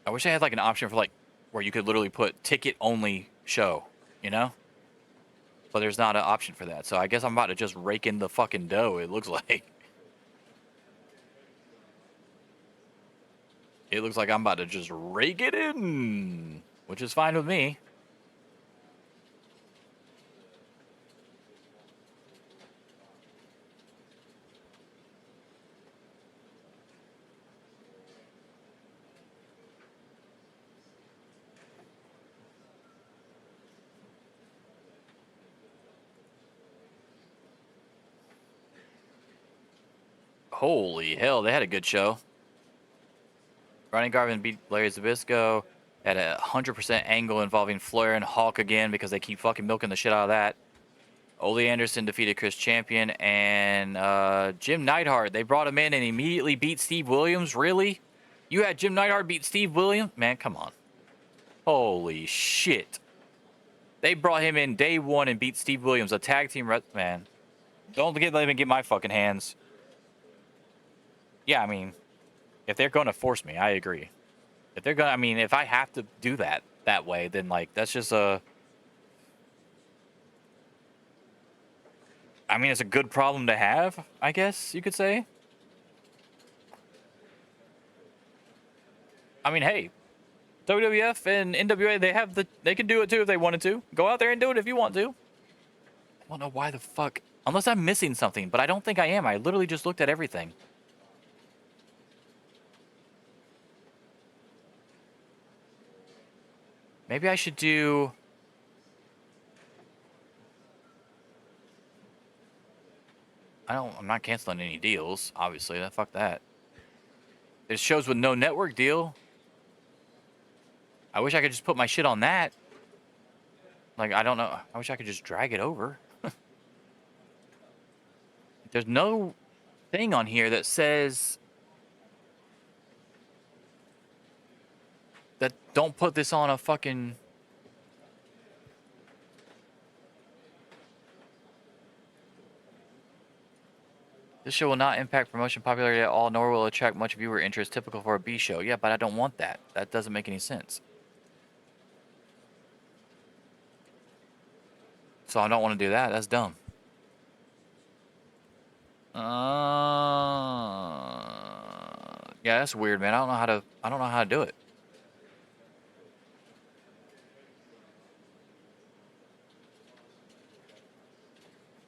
Speaker 1: I wish I had like an option for like where you could literally put ticket only show, you know? But there's not an option for that. So I guess I'm about to just rake in the fucking dough, it looks like. It looks like I'm about to just rake it in, which is fine with me. Holy hell, they had a good show. Ronnie Garvin beat Larry Zbyszko at a 100% angle involving Flair and Hulk again because they keep fucking milking the shit out of that. Ole Anderson defeated Chris Champion and Jim Neidhart. They brought him in and immediately beat Steve Williams. Really? You had Jim Neidhart beat Steve Williams? Man, come on. Holy shit. They brought him in day one and beat Steve Williams, a tag team man. Don't let me get my fucking hands. Yeah, I mean, if they're going to force me, I agree. If they're going to, I mean, if I have to do that way, then like, that's just I mean, it's a good problem to have, I guess you could say. I mean, hey, WWF and NWA, they can do it too if they wanted to. Go out there and do it if you want to. I don't know why the fuck, unless I'm missing something, but I don't think I am. I literally just looked at everything. Maybe I should do... I'm not canceling any deals, obviously. Fuck that. It shows with no network deal. I wish I could just put my shit on that. Like, I don't know. I wish I could just drag it over. There's no thing on here that says that don't put this on a fucking. This show will not impact promotion popularity at all, nor will attract much viewer interest, typical for a B show. Yeah, but I don't want that. That doesn't make any sense. So I don't want to do that. That's dumb. Yeah, that's weird, man. I don't know how to do it.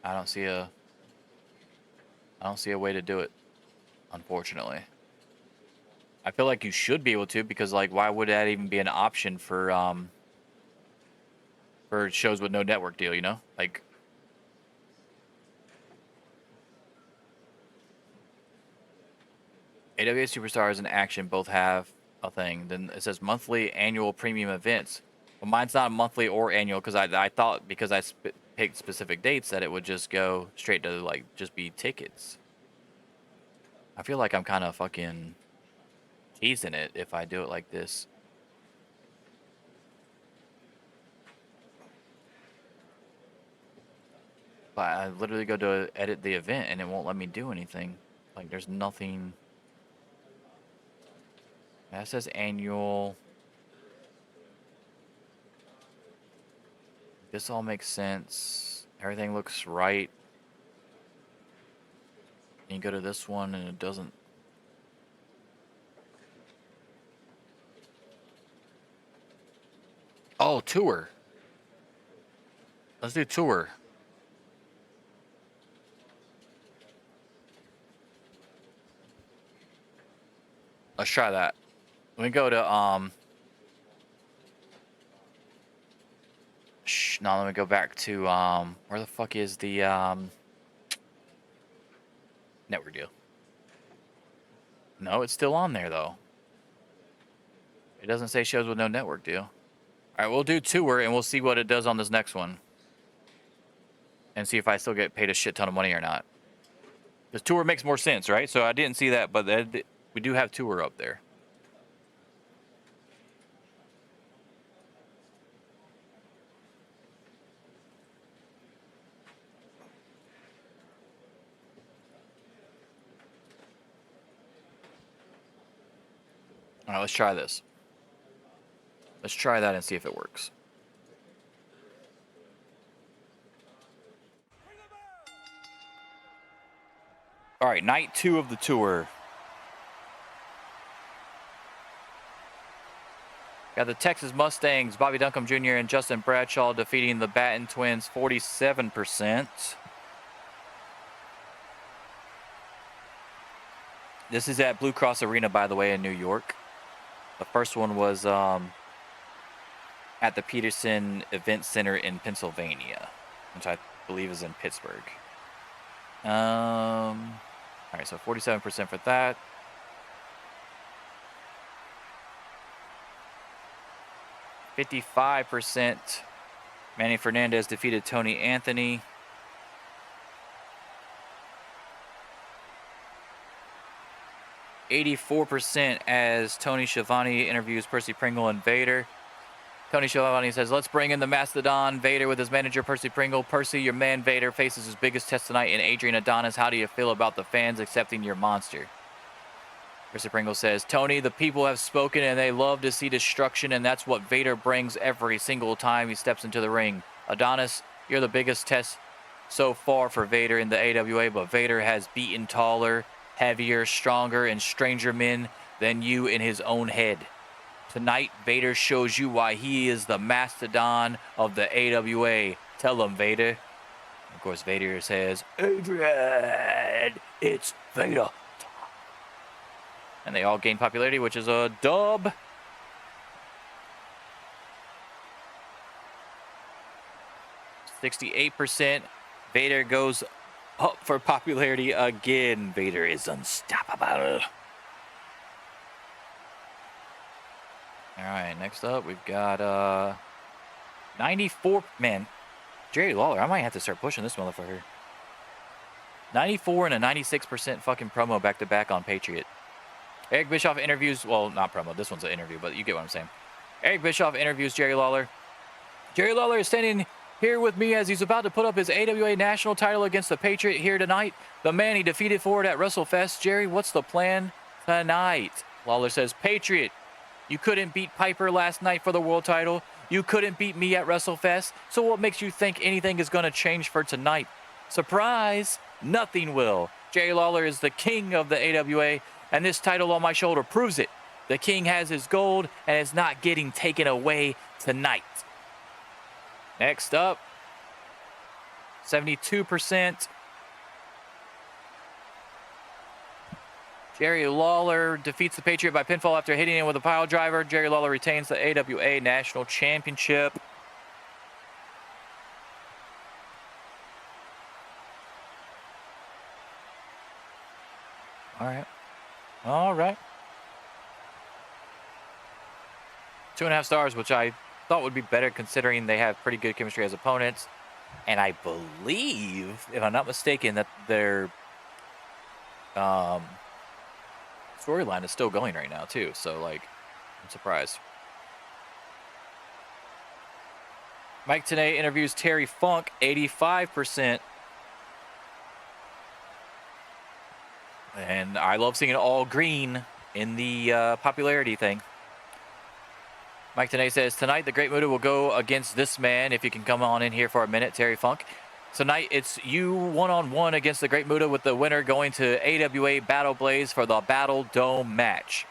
Speaker 1: I don't see a way to do it, unfortunately. I feel like you should be able to, because like why would that even be an option for shows with no network deal, you know? Like AWA Superstars and Action both have a thing. Then it says monthly, annual, premium events. Well, mine's not monthly or annual because I thought because I picked specific dates that it would just go straight to like just be tickets. I feel like I'm kind of fucking teasing it if I do it like this. But I literally go to edit the event and it won't let me do anything. Like there's nothing. That says annual. This all makes sense. Everything looks right. And you go to this one and it doesn't. Oh, tour. Let's do tour. Let's try that. Let me go to no, let me go back to where the fuck is the network deal? No, it's still on there though. It doesn't say shows with no network deal. All right, we'll do tour and we'll see what it does on this next one. And see if I still get paid a shit ton of money or not. Because tour makes more sense, right? So I didn't see that, but we do have tour up there. All right, let's try this. Let's try that and see if it works. All right, night 2 of the tour. Got the Texas Mustangs, Bobby Duncombe Jr. and Justin Bradshaw defeating the Batten Twins 47%. This is at Blue Cross Arena, by the way, in New York. The first one was at the Peterson Event Center in Pennsylvania, which I believe is in Pittsburgh. All right, so 47% for that. %. Manny Fernandez defeated Tony Anthony. %, as Tony Schiavone interviews Percy Pringle and Vader. Tony Schiavone says, let's bring in the Mastodon, Vader, with his manager, Percy Pringle. Percy, your man Vader faces his biggest test tonight in Adrian Adonis. How do you feel about the fans accepting your monster? Percy Pringle says, Tony, the people have spoken and they love to see destruction, and that's what Vader brings every single time he steps into the ring. Adonis, you're the biggest test so far for Vader in the AWA, but Vader has beaten taller, heavier, stronger, and stranger men than you in his own head. Tonight, Vader shows you why he is the Mastodon of the AWA. Tell him, Vader. Of course, Vader says, Adrian, it's Vader. And they all gain popularity, which is a dub. %. Vader goes up for popularity again. Vader is unstoppable. All right, next up, we've got 94. Man, Jerry Lawler, I might have to start pushing this motherfucker. 94 and a 96% fucking promo back-to-back on Patriot. Eric Bischoff interviews, well, not promo. This one's an interview, but you get what I'm saying. Eric Bischoff interviews Jerry Lawler. Jerry Lawler is standing here with me as he's about to put up his AWA national title against the Patriot here tonight. The man he defeated for it at WrestleFest. Jerry, what's the plan tonight? Lawler says, Patriot, you couldn't beat Piper last night for the world title. You couldn't beat me at WrestleFest. So what makes you think anything is going to change for tonight? Surprise, nothing will. Jerry Lawler is the king of the AWA, and this title on my shoulder proves it. The king has his gold, and it's not getting taken away tonight. Next up, 72%. Jerry Lawler defeats the Patriot by pinfall after hitting him with a pile driver. Jerry Lawler retains the AWA National Championship. All right. 2.5 stars, which I thought would be better considering they have pretty good chemistry as opponents. And I believe, if I'm not mistaken, that their storyline is still going right now too. So like, I'm surprised. Mike Tenay interviews Terry Funk, 85%. And I love seeing it all green in the popularity thing. Mike Tenay says, tonight the Great Muta will go against this man. If you can come on in here for a minute, Terry Funk. Tonight it's you one-on-one against the Great Muta, with the winner going to AWA Battle Blaze for the Battle Dome match.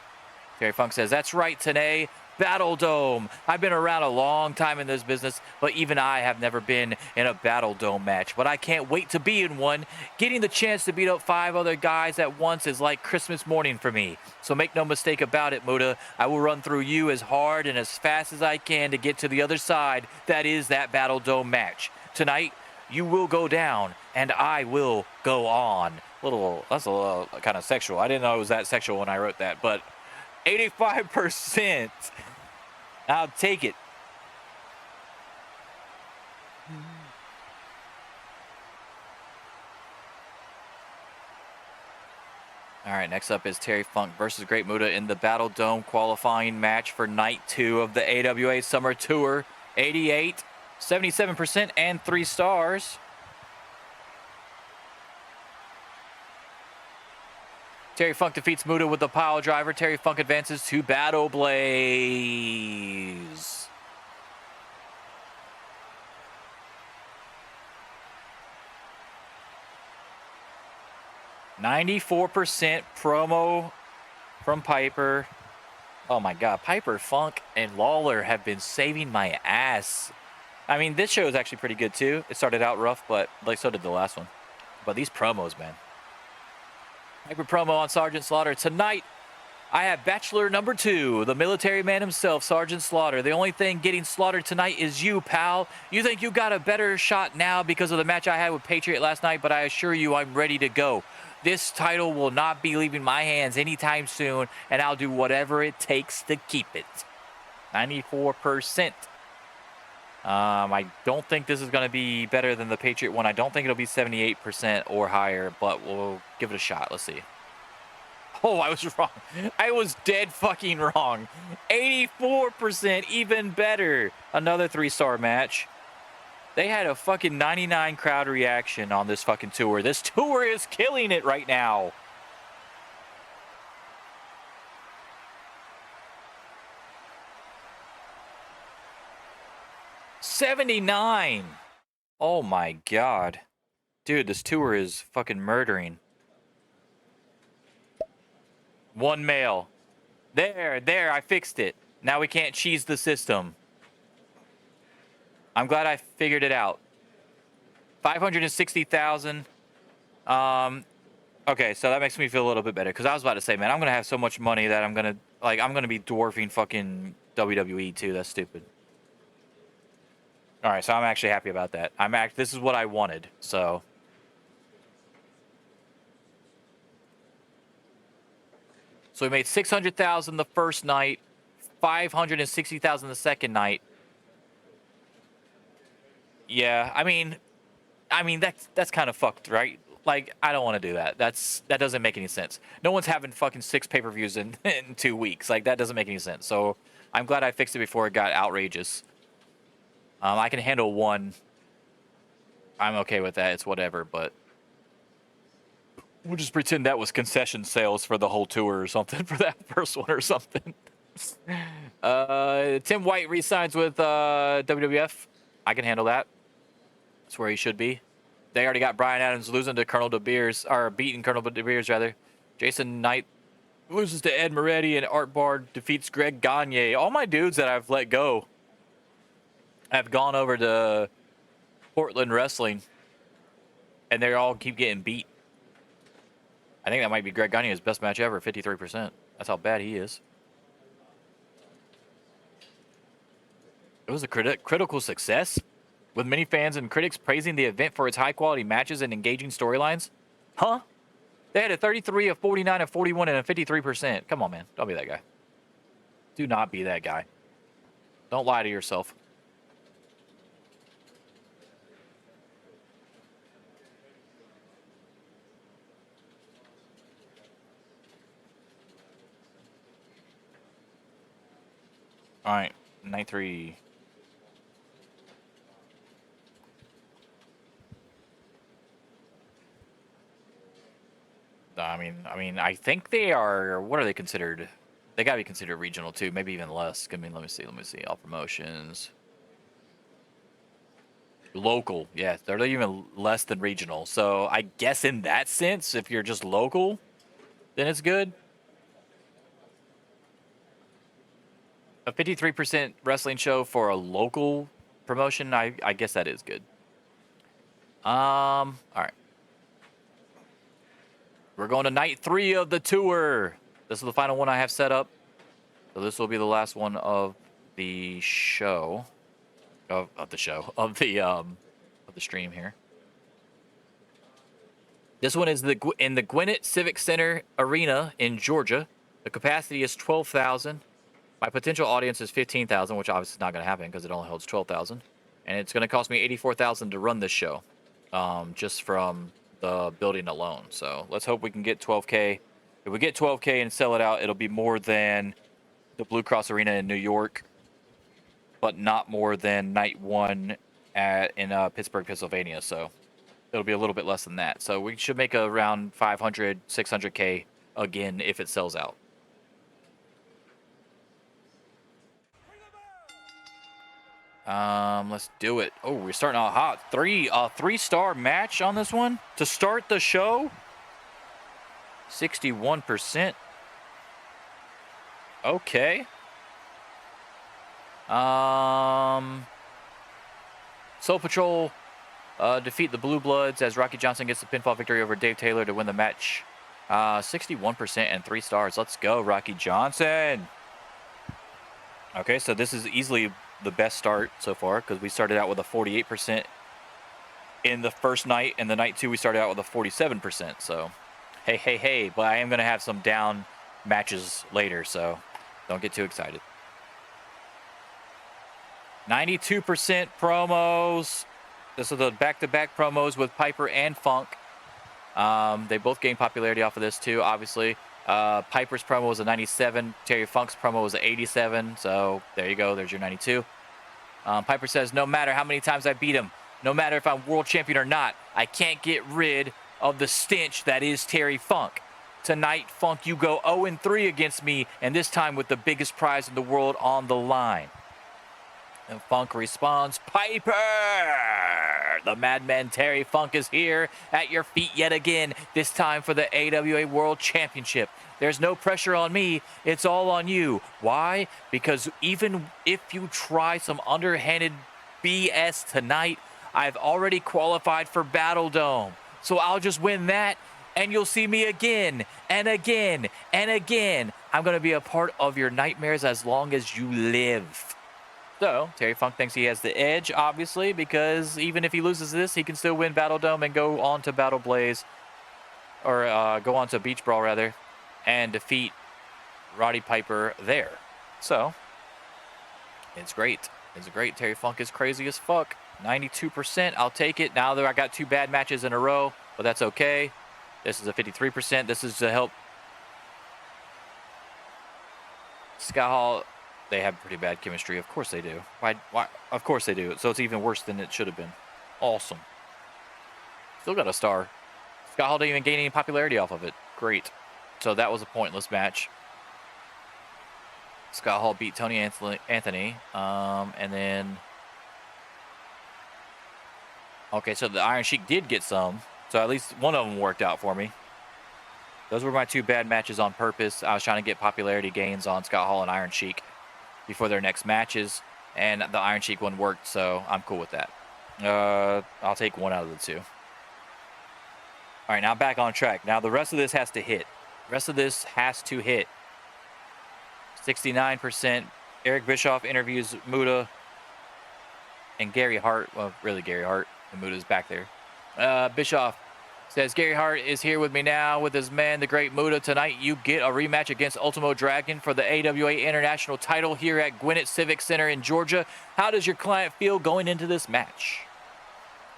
Speaker 1: Terry Funk says, that's right, Tenay. Battle Dome. I've been around a long time in this business, but even I have never been in a Battle Dome match. But I can't wait to be in one. Getting the chance to beat up 5 other guys at once is like Christmas morning for me. So make no mistake about it, Muta. I will run through you as hard and as fast as I can to get to the other side. That is that Battle Dome match. Tonight, you will go down, and I will go on. That's a little kind of sexual. I didn't know it was that sexual when I wrote that, but 85%. I'll take it. All right, next up is Terry Funk versus Great Muta in the Battle Dome qualifying match for night 2 of the AWA Summer Tour. 88, 77%, and 3 stars. Terry Funk defeats Muta with the pile driver. Terry Funk advances to Battle Blaze. %, promo from Piper. Oh my God, Piper, Funk, and Lawler have been saving my ass. I mean, this show is actually pretty good too. It started out rough, but like so did the last one. But these promos, man. Piper promo on Sergeant Slaughter. Tonight, I have Bachelor number 2, the military man himself, Sergeant Slaughter. The only thing getting slaughtered tonight is you, pal. You think you got a better shot now because of the match I had with Patriot last night, but I assure you I'm ready to go. This title will not be leaving my hands anytime soon, and I'll do whatever it takes to keep it. 94%. I don't think this is going to be better than the Patriot one. I don't think it'll be 78% or higher, but we'll give it a shot. Let's see. Oh, I was wrong. I was dead fucking wrong. 84%, even better. Another 3-star match. They had a fucking 99 crowd reaction on this fucking tour. This tour is killing it right now. $79. Oh my God. Dude, this tour is fucking murdering. 1 male. There, I fixed it. Now we can't cheese the system. I'm glad I figured it out. 560,000. Okay, so that makes me feel a little bit better, because I was about to say, man, I'm gonna have so much money that I'm gonna be dwarfing fucking WWE too. That's stupid. All right, so I'm actually happy about that. This is what I wanted. So we made 600,000 the first night, 560,000 the second night. Yeah, I mean that's kind of fucked, right? Like, I don't want to do that. That doesn't make any sense. No one's having fucking 6 pay-per-views in, in 2 weeks. Like, that doesn't make any sense. So I'm glad I fixed it before it got outrageous. I can handle 1. I'm okay with that. It's whatever, but we'll just pretend that was concession sales for the whole tour or something for that first one or something. Tim White re-signs with WWF. I can handle that. That's where he should be. They already got Brian Adams losing to Colonel De Beers, or beating Colonel De Beers, rather. Jason Knight loses to Ed Moretti, and Art Bard defeats Greg Gagne. All my dudes that I've let go have gone over to Portland Wrestling, and they all keep getting beat. I think that might be Greg Gagne's best match ever, 53%. That's how bad he is. It was a critical success, with many fans and critics praising the event for its high-quality matches and engaging storylines. Huh? They had a 33, a 49, a 41, and a 53%. Come on, man. Don't be that guy. Do not be that guy. Don't lie to yourself. All right, night 3. I think they are. What are they considered? They gotta be considered regional too, maybe even less. Let me see. All promotions. Local, yeah, they're even less than regional. So I guess in that sense, if you're just local, then it's good. A 53% wrestling show for a local promotion, I guess that is good. All right. We're going to night 3 of the tour. This is the final one I have set up. So this will be the last one of the show. Of the stream here. This one is in the Gwinnett Civic Center Arena in Georgia. The capacity is 12,000. My potential audience is 15,000, which obviously is not going to happen because it only holds 12,000. And it's going to cost me 84,000 to run this show, just from the building alone. So let's hope we can get 12K. If we get 12K and sell it out, it'll be more than the Blue Cross Arena in New York, but not more than night 1 in Pittsburgh, Pennsylvania. So it'll be a little bit less than that. So we should make around 500, 600K again if it sells out. Let's do it. Oh, we're starting out hot. A 3-star match on this one to start the show. 61%. Okay. Soul Patrol defeat the Blue Bloods as Rocky Johnson gets the pinfall victory over Dave Taylor to win the match. 61% and 3 stars. Let's go, Rocky Johnson. Okay, so this is easily the best start so far because we started out with a 48% in the first night, and the night 2 we started out with a 47%. So, hey, but I am going to have some down matches later, so don't get too excited. 92% promos. This is the back-to-back promos with Piper and Funk. They both gained popularity off of this too, obviously. Piper's promo was a 97. Terry Funk's promo was an 87. So there you go. There's your 92. Piper says, no matter how many times I beat him, no matter if I'm world champion or not, I can't get rid of the stench that is Terry Funk. Tonight, Funk, you go 0-3 against me, and this time with the biggest prize in the world on the line. And Funk responds, Piper! The madman Terry Funk is here at your feet yet again, this time for the AWA World Championship. There's no pressure on me, it's all on you. Why? Because even if you try some underhanded BS tonight, I've already qualified for Battle Dome. So I'll just win that, and you'll see me again, and again, and again. I'm going to be a part of your nightmares as long as you live. So, Terry Funk thinks he has the edge, obviously, because even if he loses this, he can still win Battle Dome and go on to Battle Blaze, or go on to Beach Brawl, rather, and defeat Roddy Piper there. So, it's great. It's great. Terry Funk is crazy as fuck. 92%. I'll take it. Now that I got 2 bad matches in a row, but that's okay. This is a 53%. This is to help Scott Hall. They have pretty bad chemistry. Of course they do. Why? Of course they do. So it's even worse than it should have been. Awesome. Still got a star. Scott Hall didn't even gain any popularity off of it. Great. So that was a pointless match. Scott Hall beat Tony Anthony. And then... Okay, so the Iron Sheik did get some. So at least one of them worked out for me. Those were my two bad matches on purpose. I was trying to get popularity gains on Scott Hall and Iron Sheik before their next matches. And the Iron Sheik one worked, so I'm cool with that. I'll take one out of the two. All right, now back on track. Now the rest of this has to hit. The rest of this has to hit. 69%. Eric Bischoff interviews Muta and Gary Hart. Well, really Gary Hart. And Muta's back there. Bischoff says, Gary Hart is here with me now with his man, the great Muta. Tonight you get a rematch against Ultimo Dragon for the AWA International title here at Gwinnett Civic Center in Georgia. How does your client feel going into this match?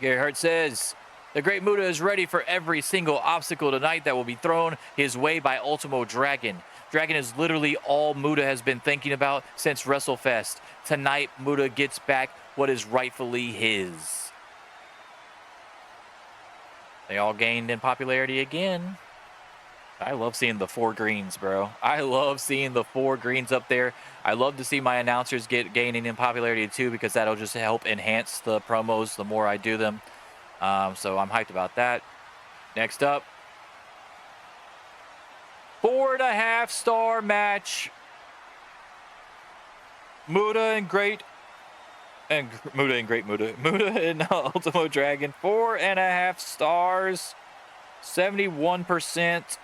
Speaker 1: Gary Hart says, the great Muta is ready for every single obstacle tonight that will be thrown his way by Ultimo Dragon. Dragon is literally all Muta has been thinking about since WrestleFest. Tonight, Muta gets back what is rightfully his. They all gained in popularity again. I love seeing the 4 greens, bro. I love seeing the 4 greens up there. I love to see my announcers gaining in popularity too, because that'll just help enhance the promos the more I do them. So I'm hyped about that. Next up, 4.5-star match. Muta and Ultimo Dragon. 4.5 stars. 71%.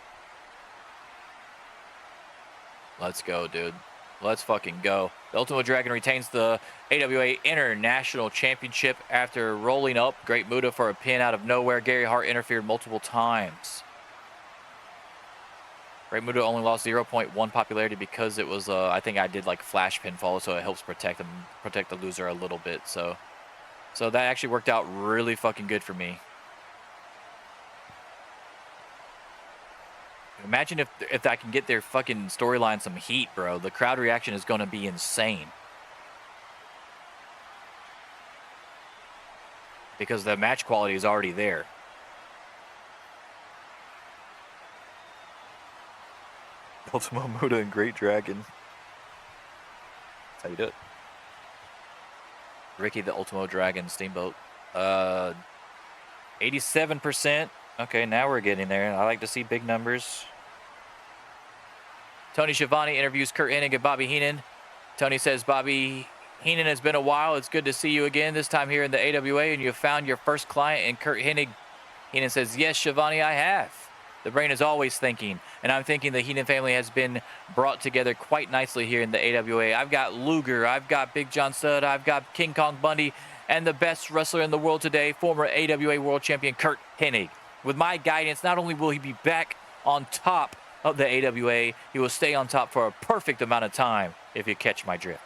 Speaker 1: Let's go, dude. Let's fucking go. The Ultimo Dragon retains the AWA International Championship after rolling up Great Muta for a pin out of nowhere. Gary Hart interfered multiple times. Great Muta only lost 0.1 popularity because it was, I think I did like flash pinfall, so it helps protect the loser a little bit. So that actually worked out really fucking good for me. Imagine if I can get their fucking storyline some heat, bro. The crowd reaction is going to be insane. Because the match quality is already there. Ultimo Muta and Great Dragon. That's how you do it. Ricky the Ultimo Dragon Steamboat. 87%. Okay, now we're getting there. I like to see big numbers. Tony Schiavone interviews Kurt Hennig and Bobby Heenan. Tony says, Bobby Heenan, has been a while. It's good to see you again, this time here in the AWA, and you have found your first client in Kurt Hennig. Heenan says, yes, Schiavone, I have. The brain is always thinking, and I'm thinking the Heenan family has been brought together quite nicely here in the AWA. I've got Luger, I've got Big John Studd, I've got King Kong Bundy, and the best wrestler in the world today, former AWA World Champion Kurt Hennig. With my guidance, not only will he be back on top of the AWA, he will stay on top for a perfect amount of time, if you catch my drift.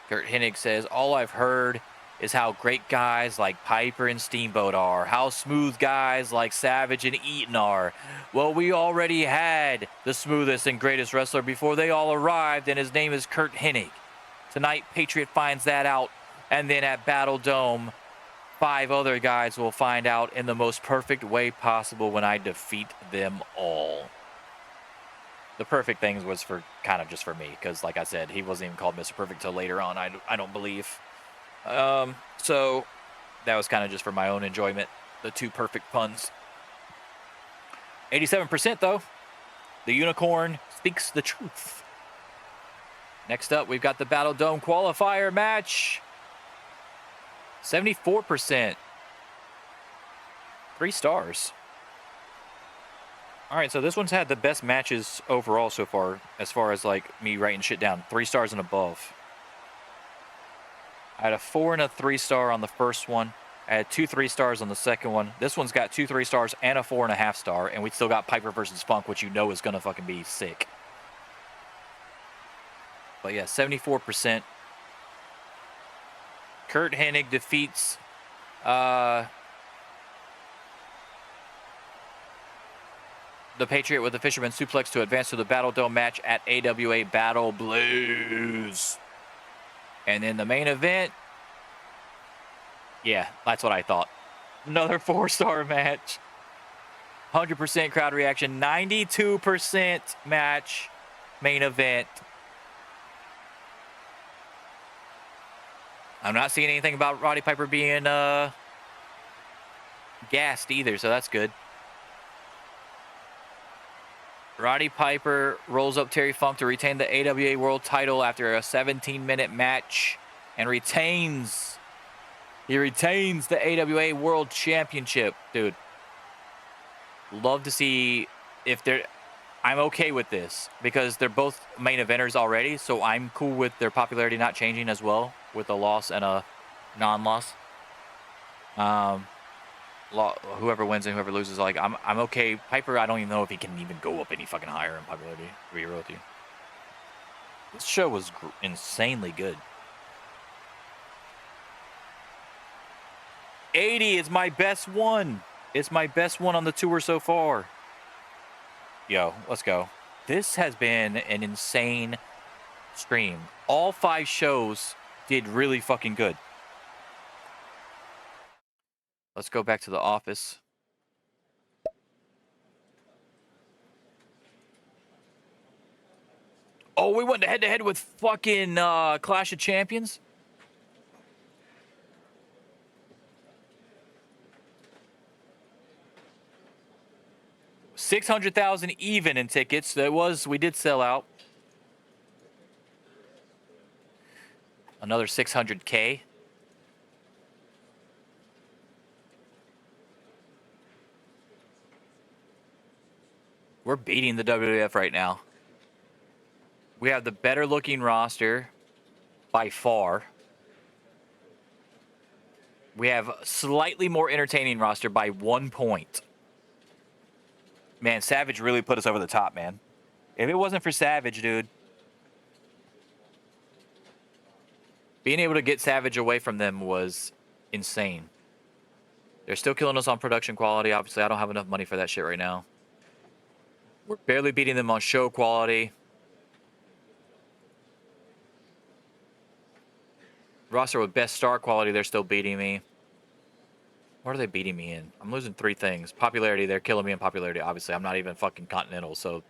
Speaker 1: Kurt Hennig says, all I've heard is how great guys like Piper and Steamboat are, how smooth guys like Savage and Eaton are. Well, we already had the smoothest and greatest wrestler before they all arrived, and his name is Kurt Hennig. Tonight, Patriot finds that out, and then at Battle Dome, 5 other guys will find out in the most perfect way possible when I defeat them all. The perfect things was for kind of just for me, because like I said, he wasn't even called Mr. Perfect till later on, I don't believe. So that was kind of just for my own enjoyment, the 2 perfect puns. 87% though. The unicorn speaks the truth. Next up, we've got the Battle Dome qualifier match. 74%. 3 stars. All right, so this one's had the best matches overall so far, as like me writing shit down. 3 stars and above. I had a 4 and a 3 star on the first one. I had 2 3 stars on the second one. This one's got 2 3 stars and a 4.5 star, and we still got Piper versus Funk, which you know is gonna fucking be sick. But yeah, 74%. Kurt Hennig defeats the Patriot with the Fisherman Suplex to advance to the Battle Dome match at AWA Battle Blues. And then the main event, yeah, that's what I thought. Another 4-star match. 100% crowd reaction, 92% match, main event. I'm not seeing anything about Roddy Piper being gassed either, so that's good. Roddy Piper rolls up Terry Funk to retain the AWA World title after a 17-minute match and retains. He retains the AWA World Championship, dude. Love to see if they're. I'm okay with this because they're both main eventers already, so I'm cool with their popularity not changing as well with a loss and a non-loss. Whoever wins and whoever loses, like I'm okay. Piper, I don't even know if he can even go up any fucking higher in popularity. To be real with you, this show was insanely good. 80 is my best one. It's my best one on the tour so far. Yo, let's go. This has been an insane stream. All 5 shows did really fucking good. Let's go back to the office. Oh, we went head-to-head with fucking Clash of Champions? $600,000 even in tickets. We did sell out. Another $600K. We're beating the WWF right now. We have the better looking roster by far. We have slightly more entertaining roster by 1 point. Man, Savage really put us over the top, man. If it wasn't for Savage, dude. Being able to get Savage away from them was insane. They're still killing us on production quality. Obviously, I don't have enough money for that shit right now. We're barely beating them on show quality. Roster with best star quality, they're still beating me. What are they beating me in? I'm losing 3 things. Popularity, they're killing me in popularity. Obviously, I'm not even fucking Continental, so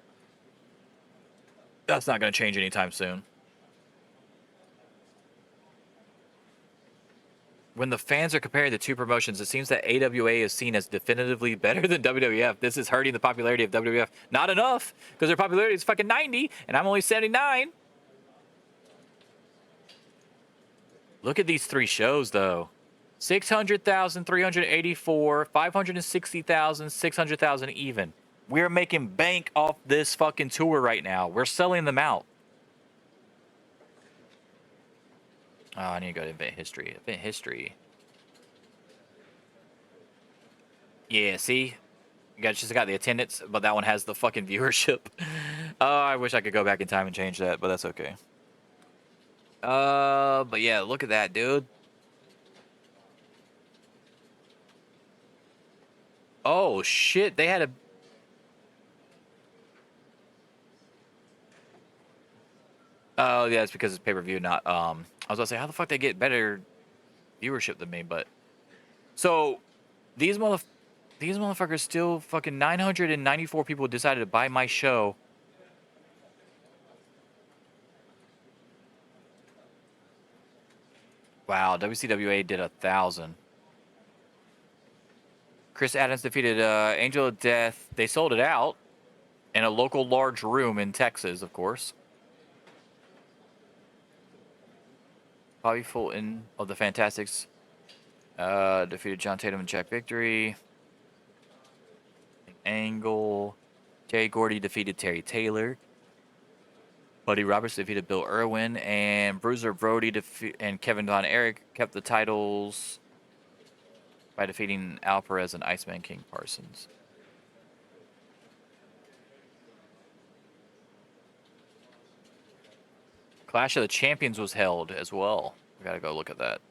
Speaker 1: that's not going to change anytime soon. When the fans are comparing the 2 promotions, it seems that AWA is seen as definitively better than WWF. This is hurting the popularity of WWF. Not enough, because their popularity is fucking 90, and I'm only 79. Look at these 3 shows, though. 600,000, 384, 560,000, 600,000 even. We're making bank off this fucking tour right now. We're selling them out. Oh, I need to go to event history. Event history. Yeah, see? You just got the attendance, but that one has the fucking viewership. Oh, I wish I could go back in time and change that, but that's okay. But yeah, look at that, dude. Oh, shit. They had a... Oh, yeah, it's because it's pay-per-view, not... I was going to say, how the fuck they get better viewership than me, but... So, these motherfuckers still fucking 994 people decided to buy my show. Wow, WCWA did 1,000. Chris Adams defeated Angel of Death. They sold it out in a local large room in Texas, of course. Bobby Fulton of the Fantastics defeated John Tatum and Jack Victory. Angle. Terry Gordy defeated Terry Taylor. Buddy Roberts defeated Bill Irwin. And Bruiser Brody and Kevin Von Erich kept the titles by defeating Al Perez and Iceman King Parsons. Clash of the Champions was held as well. We gotta go look at that.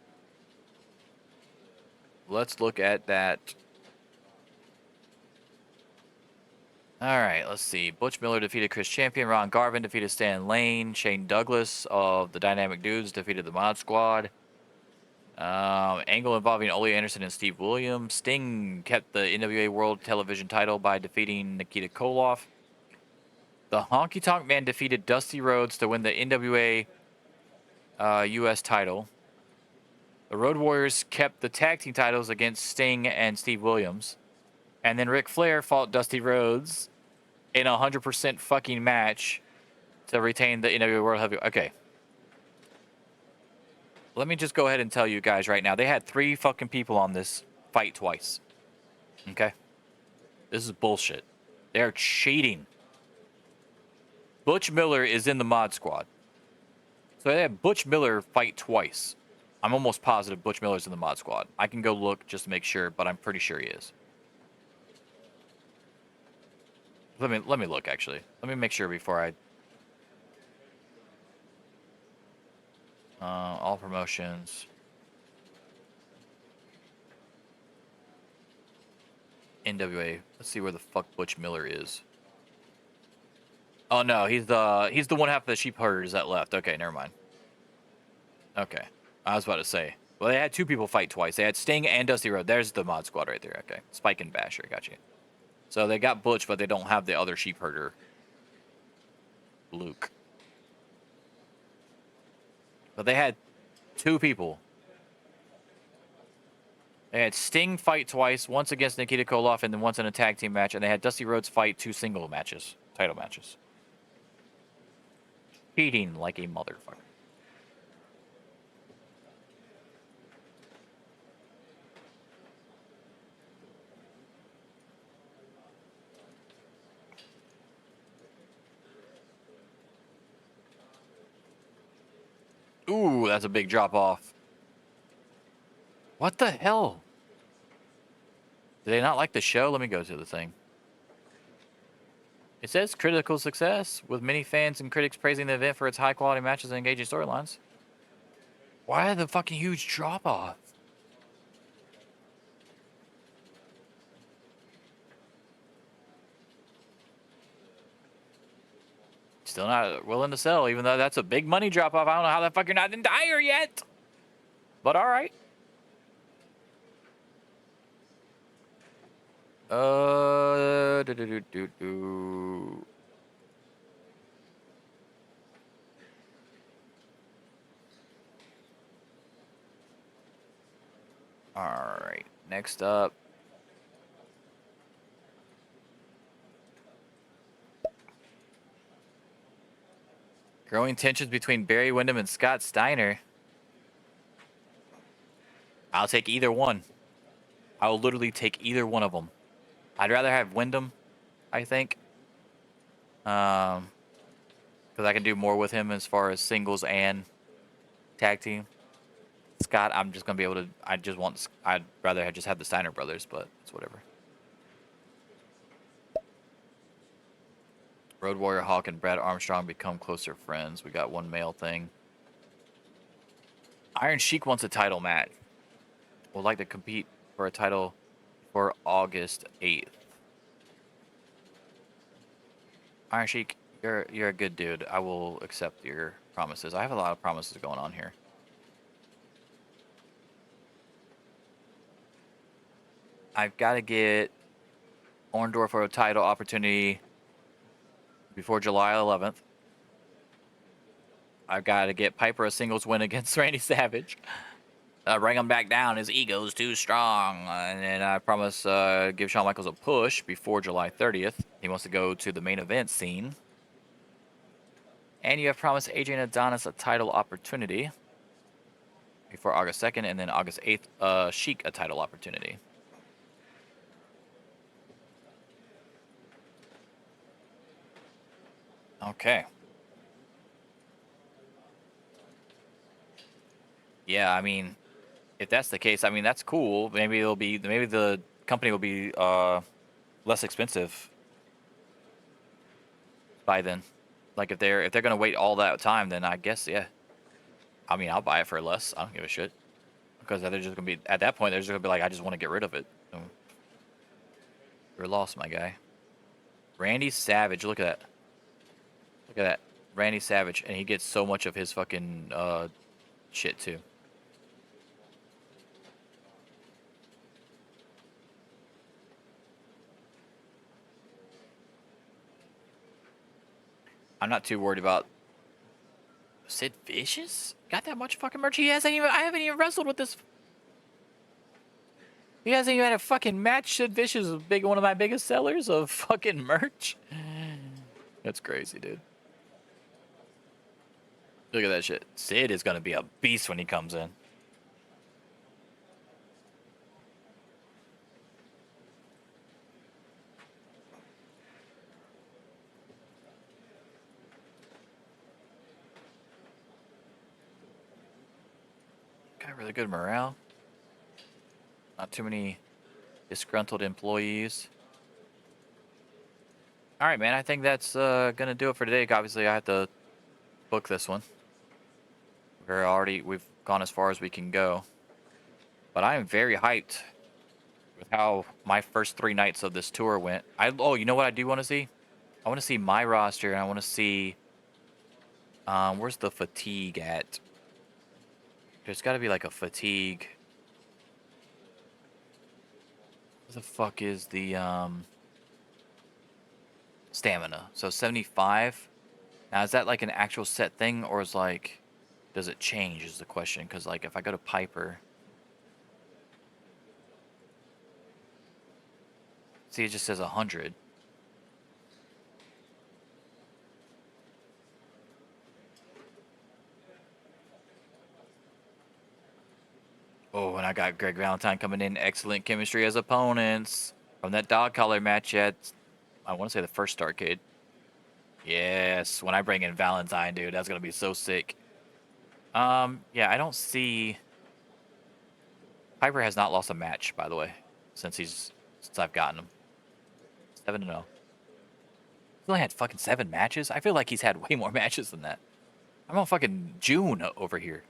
Speaker 1: Let's look at that. All right, let's see. Butch Miller defeated Chris Champion. Ron Garvin defeated Stan Lane. Shane Douglas of the Dynamic Dudes defeated the Mod Squad. Angle involving Ole Anderson and Steve Williams. Sting kept the NWA World Television title by defeating Nikita Koloff. The Honky Tonk Man defeated Dusty Rhodes to win the NWA US title. The Road Warriors kept the tag team titles against Sting and Steve Williams. And then Ric Flair fought Dusty Rhodes in a 100% fucking match to retain the NWA World Heavyweight. Okay. Let me just go ahead and tell you guys right now. They had 3 fucking people on this fight twice. Okay? This is bullshit. They're cheating. Butch Miller is in the Mod Squad. So they had Butch Miller fight twice. I'm almost positive Butch Miller's in the Mod Squad. I can go look just to make sure, but I'm pretty sure he is. Let me look, actually. Let me make sure before I... all promotions. NWA. Let's see where the fuck Butch Miller is. Oh no, he's the one half of the sheep herders that left. Okay, never mind. Okay, I was about to say. Well, they had 2 people fight twice. They had Sting and Dusty Rhodes. There's the Mod Squad right there. Okay, Spike and Basher, got you. So they got Butch, but they don't have the other sheep herder, Luke. But they had 2 people. They had Sting fight twice, once against Nikita Koloff and then once in a tag team match, and they had Dusty Rhodes fight 2 single matches, title matches. Cheating like a motherfucker. Ooh, that's a big drop off. What the hell? Did they not like the show? Let me go to the thing. It says critical success, with many fans and critics praising the event for its high-quality matches and engaging storylines. Why the fucking huge drop-off? Still not willing to sell, even though that's a big money drop-off. I don't know how the fuck you're not in dire yet. But all right. All right. Next up. Growing tensions between Barry Windham and Scott Steiner. I'll take either one. I will literally take either one of them. I'd rather have Windham, I think. Because I can do more with him as far as singles and tag team. Scott, I'm just going to be able to... I'd rather have just have the Steiner brothers, but it's whatever. Road Warrior Hawk and Brad Armstrong become closer friends. We got one male thing. Iron Sheik wants a title match. Would like to compete for a title for August 8th. Iron Sheik, you're a good dude. I will accept your promises. I have a lot of promises going on here. I've got to get Orndorff for a title opportunity before July 11th. I've got to get Piper a singles win against Randy Savage. Bring him back down. His ego's too strong. And then I promise give Shawn Michaels a push before July 30th. He wants to go to the main event scene. And you have promised Adrian Adonis a title opportunity before August 2nd. And then August 8th, Sheik a title opportunity. Okay. Yeah, I mean, if that's the case, I mean, that's cool. Maybe the company will be less expensive by then. Like if they're gonna wait all that time, then I guess yeah. I mean, I'll buy it for less. I don't give a shit. Because they're just gonna be at that point. They're just gonna be like, I just want to get rid of it. So, you're lost, my guy. Randy Savage. Look at that. Look at that. Randy Savage, and he gets so much of his fucking shit too. I'm not too worried about Sid Vicious. Got that much fucking merch? He hasn't even. I haven't even wrestled with this. He hasn't even had a fucking match. Sid Vicious is one of my biggest sellers of fucking merch. That's crazy, dude. Look at that shit. Sid is gonna be a beast when he comes in. Got really good morale. Not too many disgruntled employees. All right, man. I think that's gonna do it for today. Obviously, I have to book this one. We've gone as far as we can go. But I am very hyped with how my first 3 nights of this tour went. You know what I do want to see? I want to see my roster, and I want to see where's the fatigue at? There's got to be like a fatigue. What the fuck is the stamina? So 75. Now is that like an actual set thing, or is like, does it change is the question? Because like if I go to Piper, see it just says 100. Oh, and I got Greg Valentine coming in. Excellent chemistry as opponents from that dog collar match at, I want to say, the first Starcade. Yes, when I bring in Valentine, dude, that's gonna be so sick. Yeah, I don't see. Piper has not lost a match, by the way, since I've gotten him. 7-0. He's only had fucking 7 matches. I feel like he's had way more matches than that. I'm on fucking June over here.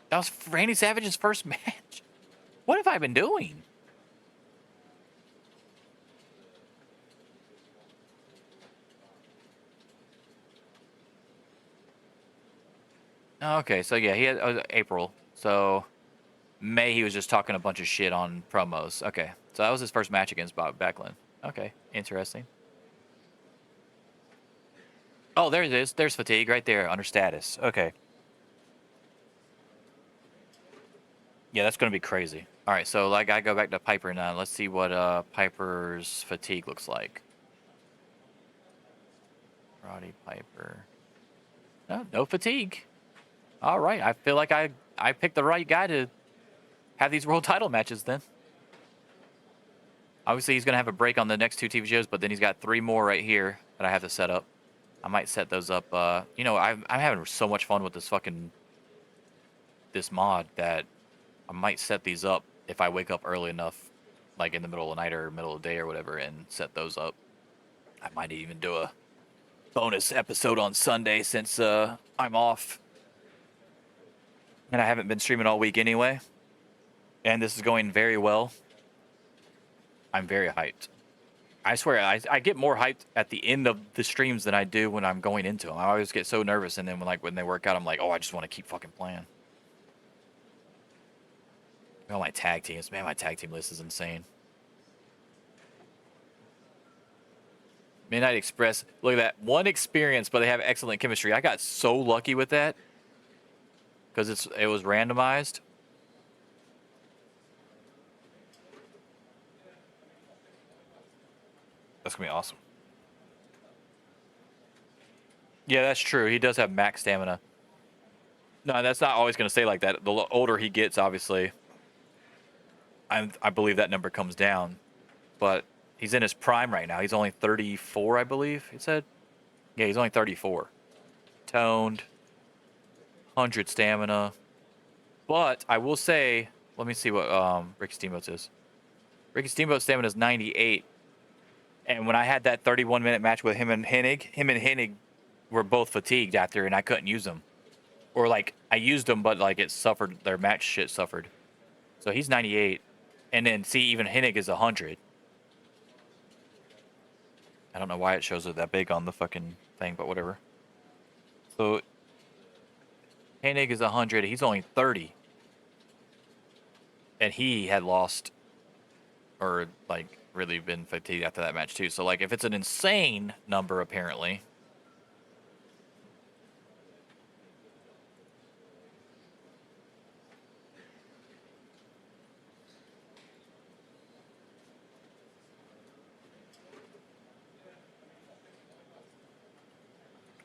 Speaker 1: That was Randy Savage's first match. What have I been doing? Okay, so yeah, he had April. So May he was just talking a bunch of shit on promos. Okay, so that was his first match against Bob Backlund. Okay, interesting. Oh, there it is. There's fatigue right there under status. Okay. Yeah, that's gonna be crazy. All right, so like I go back to Piper now. Let's see what Piper's fatigue looks like. Roddy Piper. No, no fatigue. All right, I feel like I picked the right guy to have these world title matches then. Obviously, he's gonna have a break on the next 2 TV shows, but then he's got 3 more right here that I have to set up. I might set those up. You know, I'm having so much fun with this mod that I might set these up if I wake up early enough, like in the middle of the night or middle of the day or whatever, and set those up. I might even do a bonus episode on Sunday since I'm off. And I haven't been streaming all week anyway. And this is going very well. I'm very hyped. I swear, I get more hyped at the end of the streams than I do when I'm going into them. I always get so nervous, and then when they work out, I'm like, oh, I just want to keep fucking playing. All my tag teams. Man, my tag team list is insane. Midnight Express. Look at that. 1 experience, but they have excellent chemistry. I got so lucky with that. Because it was randomized. That's going to be awesome. Yeah, that's true. He does have max stamina. No, that's not always going to stay like that. The older he gets, obviously, I believe that number comes down. But he's in his prime right now. He's only 34, I believe, he said. Yeah, he's only 34. Toned. 100 stamina. But I will say, let me see what Ricky Steamboat's is. Ricky Steamboat's stamina is 98. And when I had that 31-minute match with him and Hennig were both fatigued after, and I couldn't use them. Or like I used them, but like it suffered. Their match shit suffered. So he's 98, and then see even Hennig is 100. I don't know why it shows it that big on the fucking thing, but whatever. So Hennig is 100. He's only 30, and he had lost or like really been fatigued after that match too. So like if it's an insane number, apparently.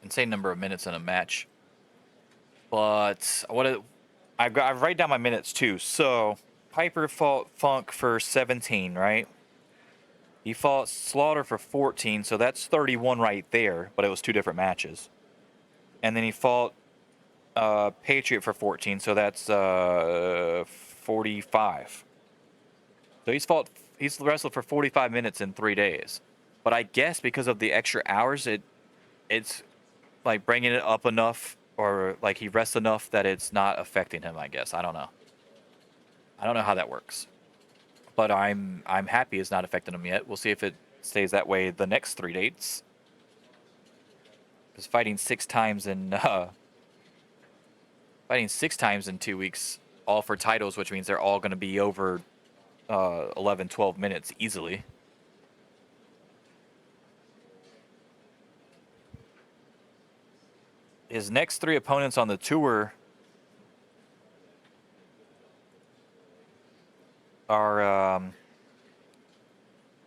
Speaker 1: Insane number of minutes in a match. But I write down my minutes too. So Piper fought Funk for 17, right? He fought Slaughter for 14, so that's 31 right there. But it was two different matches. And then he fought Patriot for 14, so that's 45. So he's wrestled for 45 minutes in 3 days. But I guess because of the extra hours, it's like bringing it up enough, or like he rests enough that it's not affecting him. I guess I don't know. I don't know how that works, but I'm happy it's not affecting him yet. We'll see if it stays that way the next 3 dates. Because fighting 6 times in 2 weeks, all for titles, which means they're all going to be over 11, 12 minutes easily. His next 3 opponents on the tour are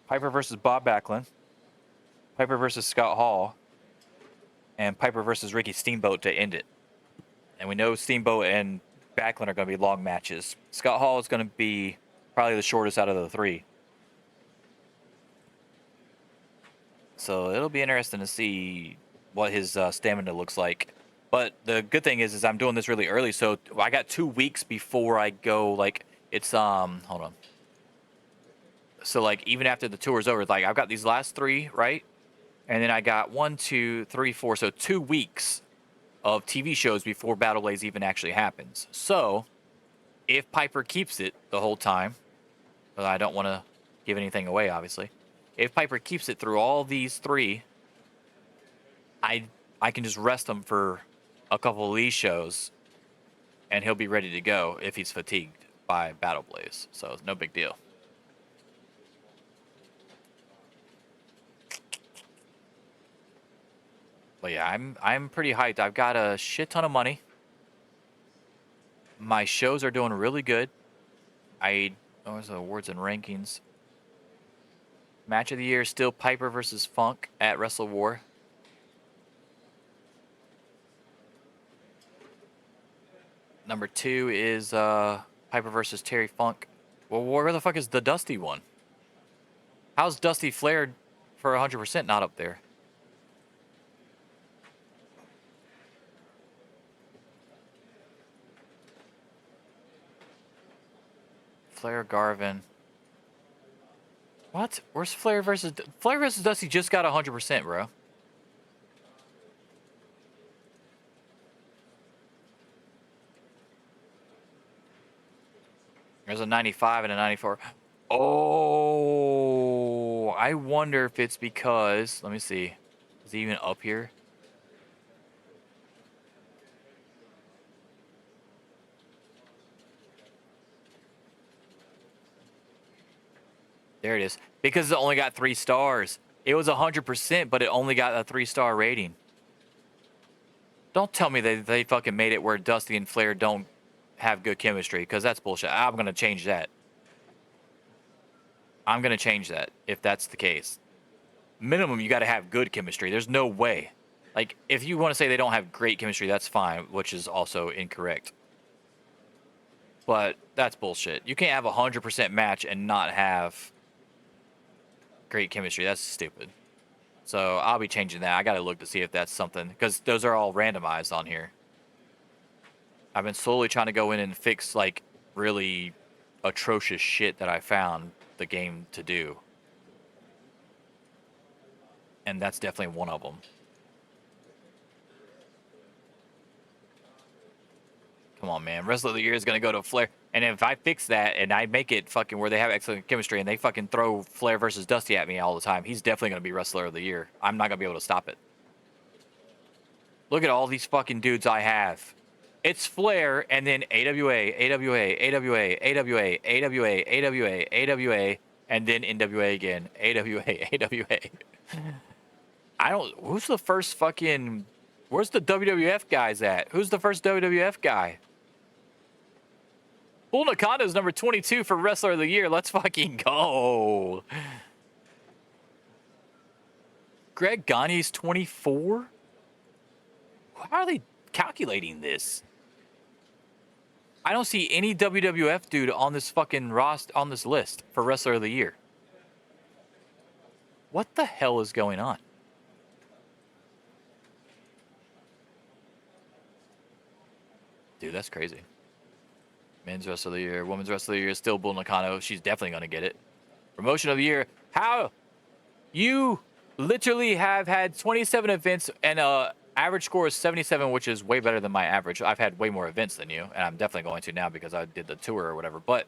Speaker 1: Piper versus Bob Backlund, Piper versus Scott Hall, and Piper versus Ricky Steamboat to end it. And we know Steamboat and Backlund are going to be long matches. Scott Hall is going to be probably the shortest out of the 3. So it'll be interesting to see what his stamina looks like. But the good thing is I'm doing this really early, so I got 2 weeks before I go. Like it's hold on. So like even after the tour's over, like I've got these last 3, right? And then I got 1, 2, 3, 4. So 2 weeks of TV shows before Battle Blaze even actually happens. So if Piper keeps it the whole time, but I don't want to give anything away, obviously. If Piper keeps it through all these 3, I can just rest him for a couple of these shows, and he'll be ready to go if he's fatigued by Battle Blaze. So it's no big deal. But yeah, I'm pretty hyped. I've got a shit ton of money. My shows are doing really good. Those are awards and rankings. Match of the year still Piper versus Funk at Wrestle War. Number 2 is Piper versus Terry Funk. Well, where the fuck is the Dusty one? How's Dusty Flair for 100% not up there? Flair Garvin. What? Where's Flair versus Dusty? Just got 100%, bro. There's a 95 and a 94. Oh, I wonder if it's because, let me see. Is he even up here? There it is. Because it only got 3 stars. It was 100%, but it only got a 3-star rating. Don't tell me they fucking made it where Dusty and Flair don't have good chemistry, because that's bullshit. I'm going to change that. I'm going to change that if that's the case. Minimum, you got to have good chemistry. There's no way. Like, if you want to say they don't have great chemistry, that's fine, which is also incorrect. But that's bullshit. You can't have a 100% match and not have great chemistry. That's stupid. So I'll be changing that. I got to look to see if that's something, because those are all randomized on here. I've been slowly trying to go in and fix like really atrocious shit that I found the game to do. and that's definitely one of them. Come on, man. Wrestler of the Year is going to go to Flair. And if I fix that and I make it fucking where they have excellent chemistry and they fucking throw Flair versus Dusty at me all the time, he's definitely going to be Wrestler of the Year. I'm not going to be able to stop it. Look at all these fucking dudes I have. It's Flair and then AWA, AWA, AWA, AWA, AWA, AWA, AWA, and then NWA again. AWA, AWA. I don't... Who's the first fucking... Where's the WWF guys at? Who's the first WWF guy? Bull Nakano is number 22 for Wrestler of the Year. Let's fucking go. Greg Gagne's 24? How are they calculating this? I don't see any WWF dude on this fucking on this list for Wrestler of the Year. What the hell is going on? Dude, that's crazy. Men's Wrestler of the Year, Women's Wrestler of the Year, still Bull Nakano. She's definitely going to get it. Promotion of the Year. How? You literally have had 27 events and average score is 77, which is way better than my average. I've had way more events than you, and I'm definitely going to now because I did the tour or whatever. But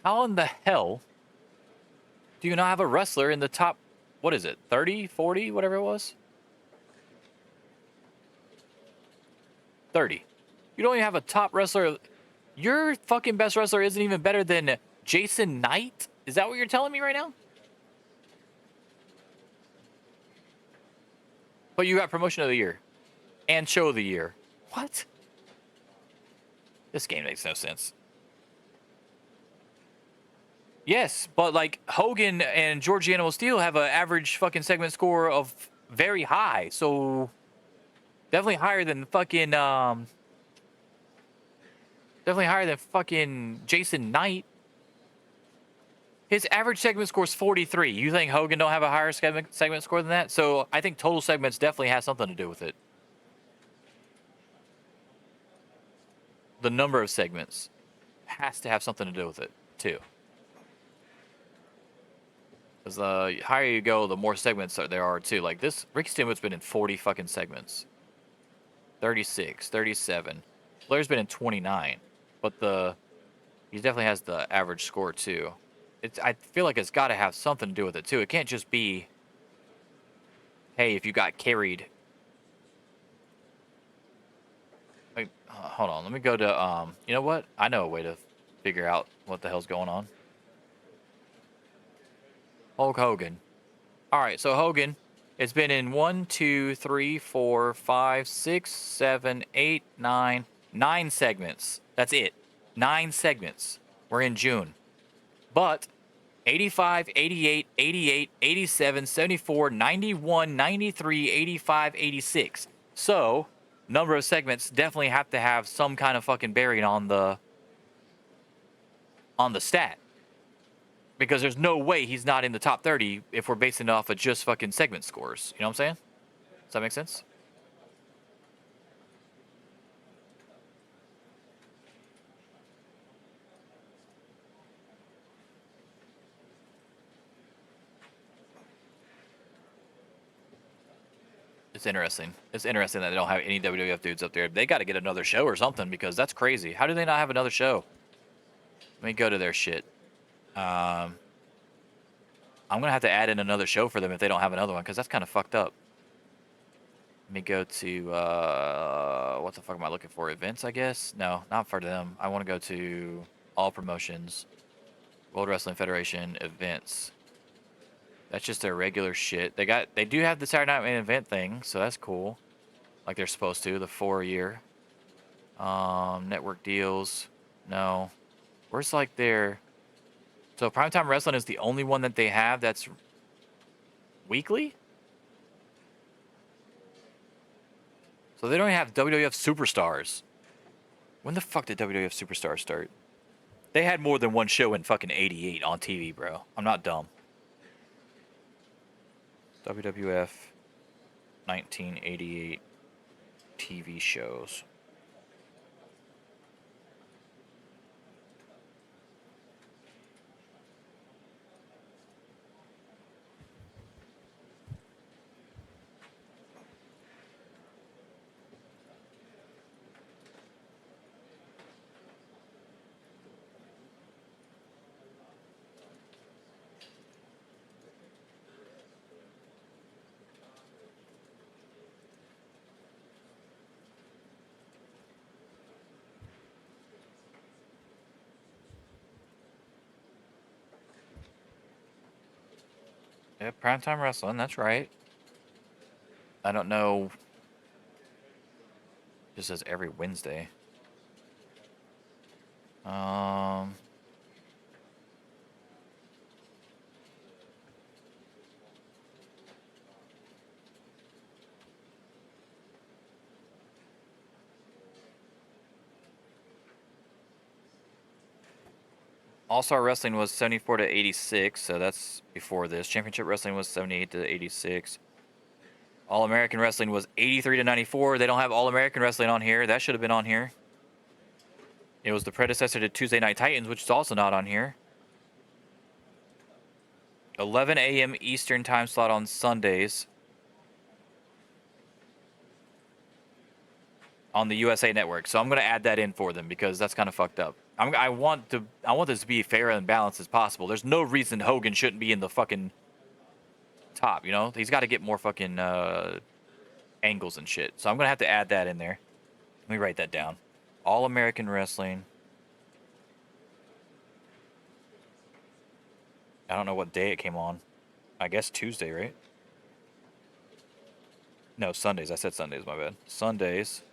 Speaker 1: how in the hell do you not have a wrestler in the top, what is it, 30, 40, whatever it was? 30. You don't even have a top wrestler. Your fucking best wrestler isn't even better than Jason Knight? Is that what you're telling me right now? But you got Promotion of the Year and Show of the Year. What? This game makes no sense. Yes, but like Hogan and George Animal Steel have an average fucking segment score of very high. So definitely higher than fucking Jason Knight. His average segment score is 43. You think Hogan don't have a higher segment score than that? So I think total segments definitely has something to do with it. The number of segments has to have something to do with it, too. Because the higher you go, the more segments there are, too. Like this, Ricky Steamboat's been in 40 fucking segments. 36, 37. Flair's been in 29. But he definitely has the average score, too. I feel like it's got to have something to do with it, too. It can't just be, hey, if you got carried. Wait, hold on. Let me go to, you know what? I know a way to figure out what the hell's going on. Hulk Hogan. All right, so Hogan, it's been in 1, 2, 3, 4, 5, 6, 7, 8, 9 segments. That's it. 9 segments. We're in June. But 85, 88, 88, 87, 74, 91, 93, 85, 86. So, number of segments definitely have to have some kind of fucking bearing on the stat. Because there's no way he's not in the top 30 if we're basing it off of just fucking segment scores. You know what I'm saying? Does that make sense? It's interesting. It's interesting that they don't have any WWF dudes up there. They got to get another show or something because that's crazy. How do they not have another show? Let me go to their shit. I'm going to have to add in another show for them if they don't have another one because that's kind of fucked up. Let me go to, what the fuck am I looking for? Events, I guess? No, not for them. I want to go to all promotions. World Wrestling Federation events. That's just their regular shit. They do have the Saturday Night Main Event thing, so that's cool. Like they're supposed to, the 4-year. Network deals. No. Where's like their... So Primetime Wrestling is the only one that they have that's weekly? So they don't even have WWF Superstars. When the fuck did WWF Superstars start? They had more than one show in fucking 88 on TV, bro. I'm not dumb. WWF 1988 TV shows. Yeah, primetime wrestling. That's right. I don't know. Just says every Wednesday. Um. All-Star Wrestling was 74 to 86, so that's before this. Championship Wrestling was 78 to 86. All-American Wrestling was 83 to 94. They don't have All-American Wrestling on here. That should have been on here. It was the predecessor to Tuesday Night Titans, which is also not on here. 11 a.m. Eastern time slot on Sundays on the USA Network. So I'm going to add that in for them because that's kind of fucked up. I want this to be fair and balanced as possible. There's no reason Hogan shouldn't be in the fucking top, you know? He's got to get more fucking angles and shit. So I'm going to have to add that in there. Let me write that down. All-American Wrestling. I don't know what day it came on. I guess Tuesday, right? No, Sundays. I said Sundays, my bad. Sundays.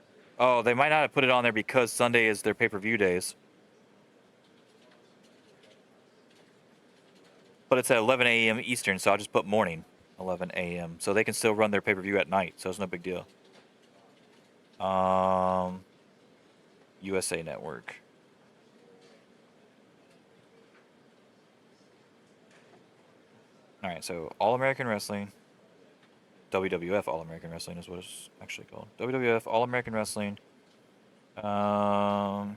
Speaker 1: Oh, they might not have put it on there because Sunday is their pay-per-view days. But it's at 11 a.m. Eastern, so I'll just put morning, 11 a.m. So they can still run their pay-per-view at night, so it's no big deal. USA Network. All right, so All-American Wrestling. WWF All-American Wrestling is what it's actually called. WWF All-American Wrestling. 11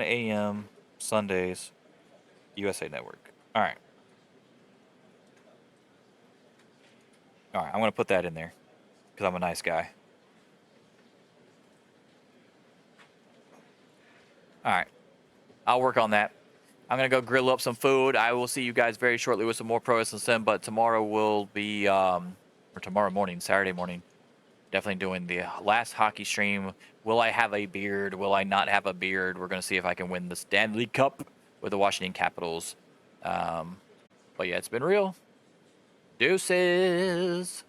Speaker 1: a.m. Sundays. USA Network. All right. All right, I'm going to put that in there because I'm a nice guy. All right. I'll work on that. I'm going to go grill up some food. I will see you guys very shortly with some more Pro Wrestling Sim, but tomorrow will be, or tomorrow morning, Saturday morning, definitely doing the last hockey stream. Will I have a beard? Will I not have a beard? We're going to see if I can win the Stanley Cup with the Washington Capitals. But yeah, it's been real. Deuces.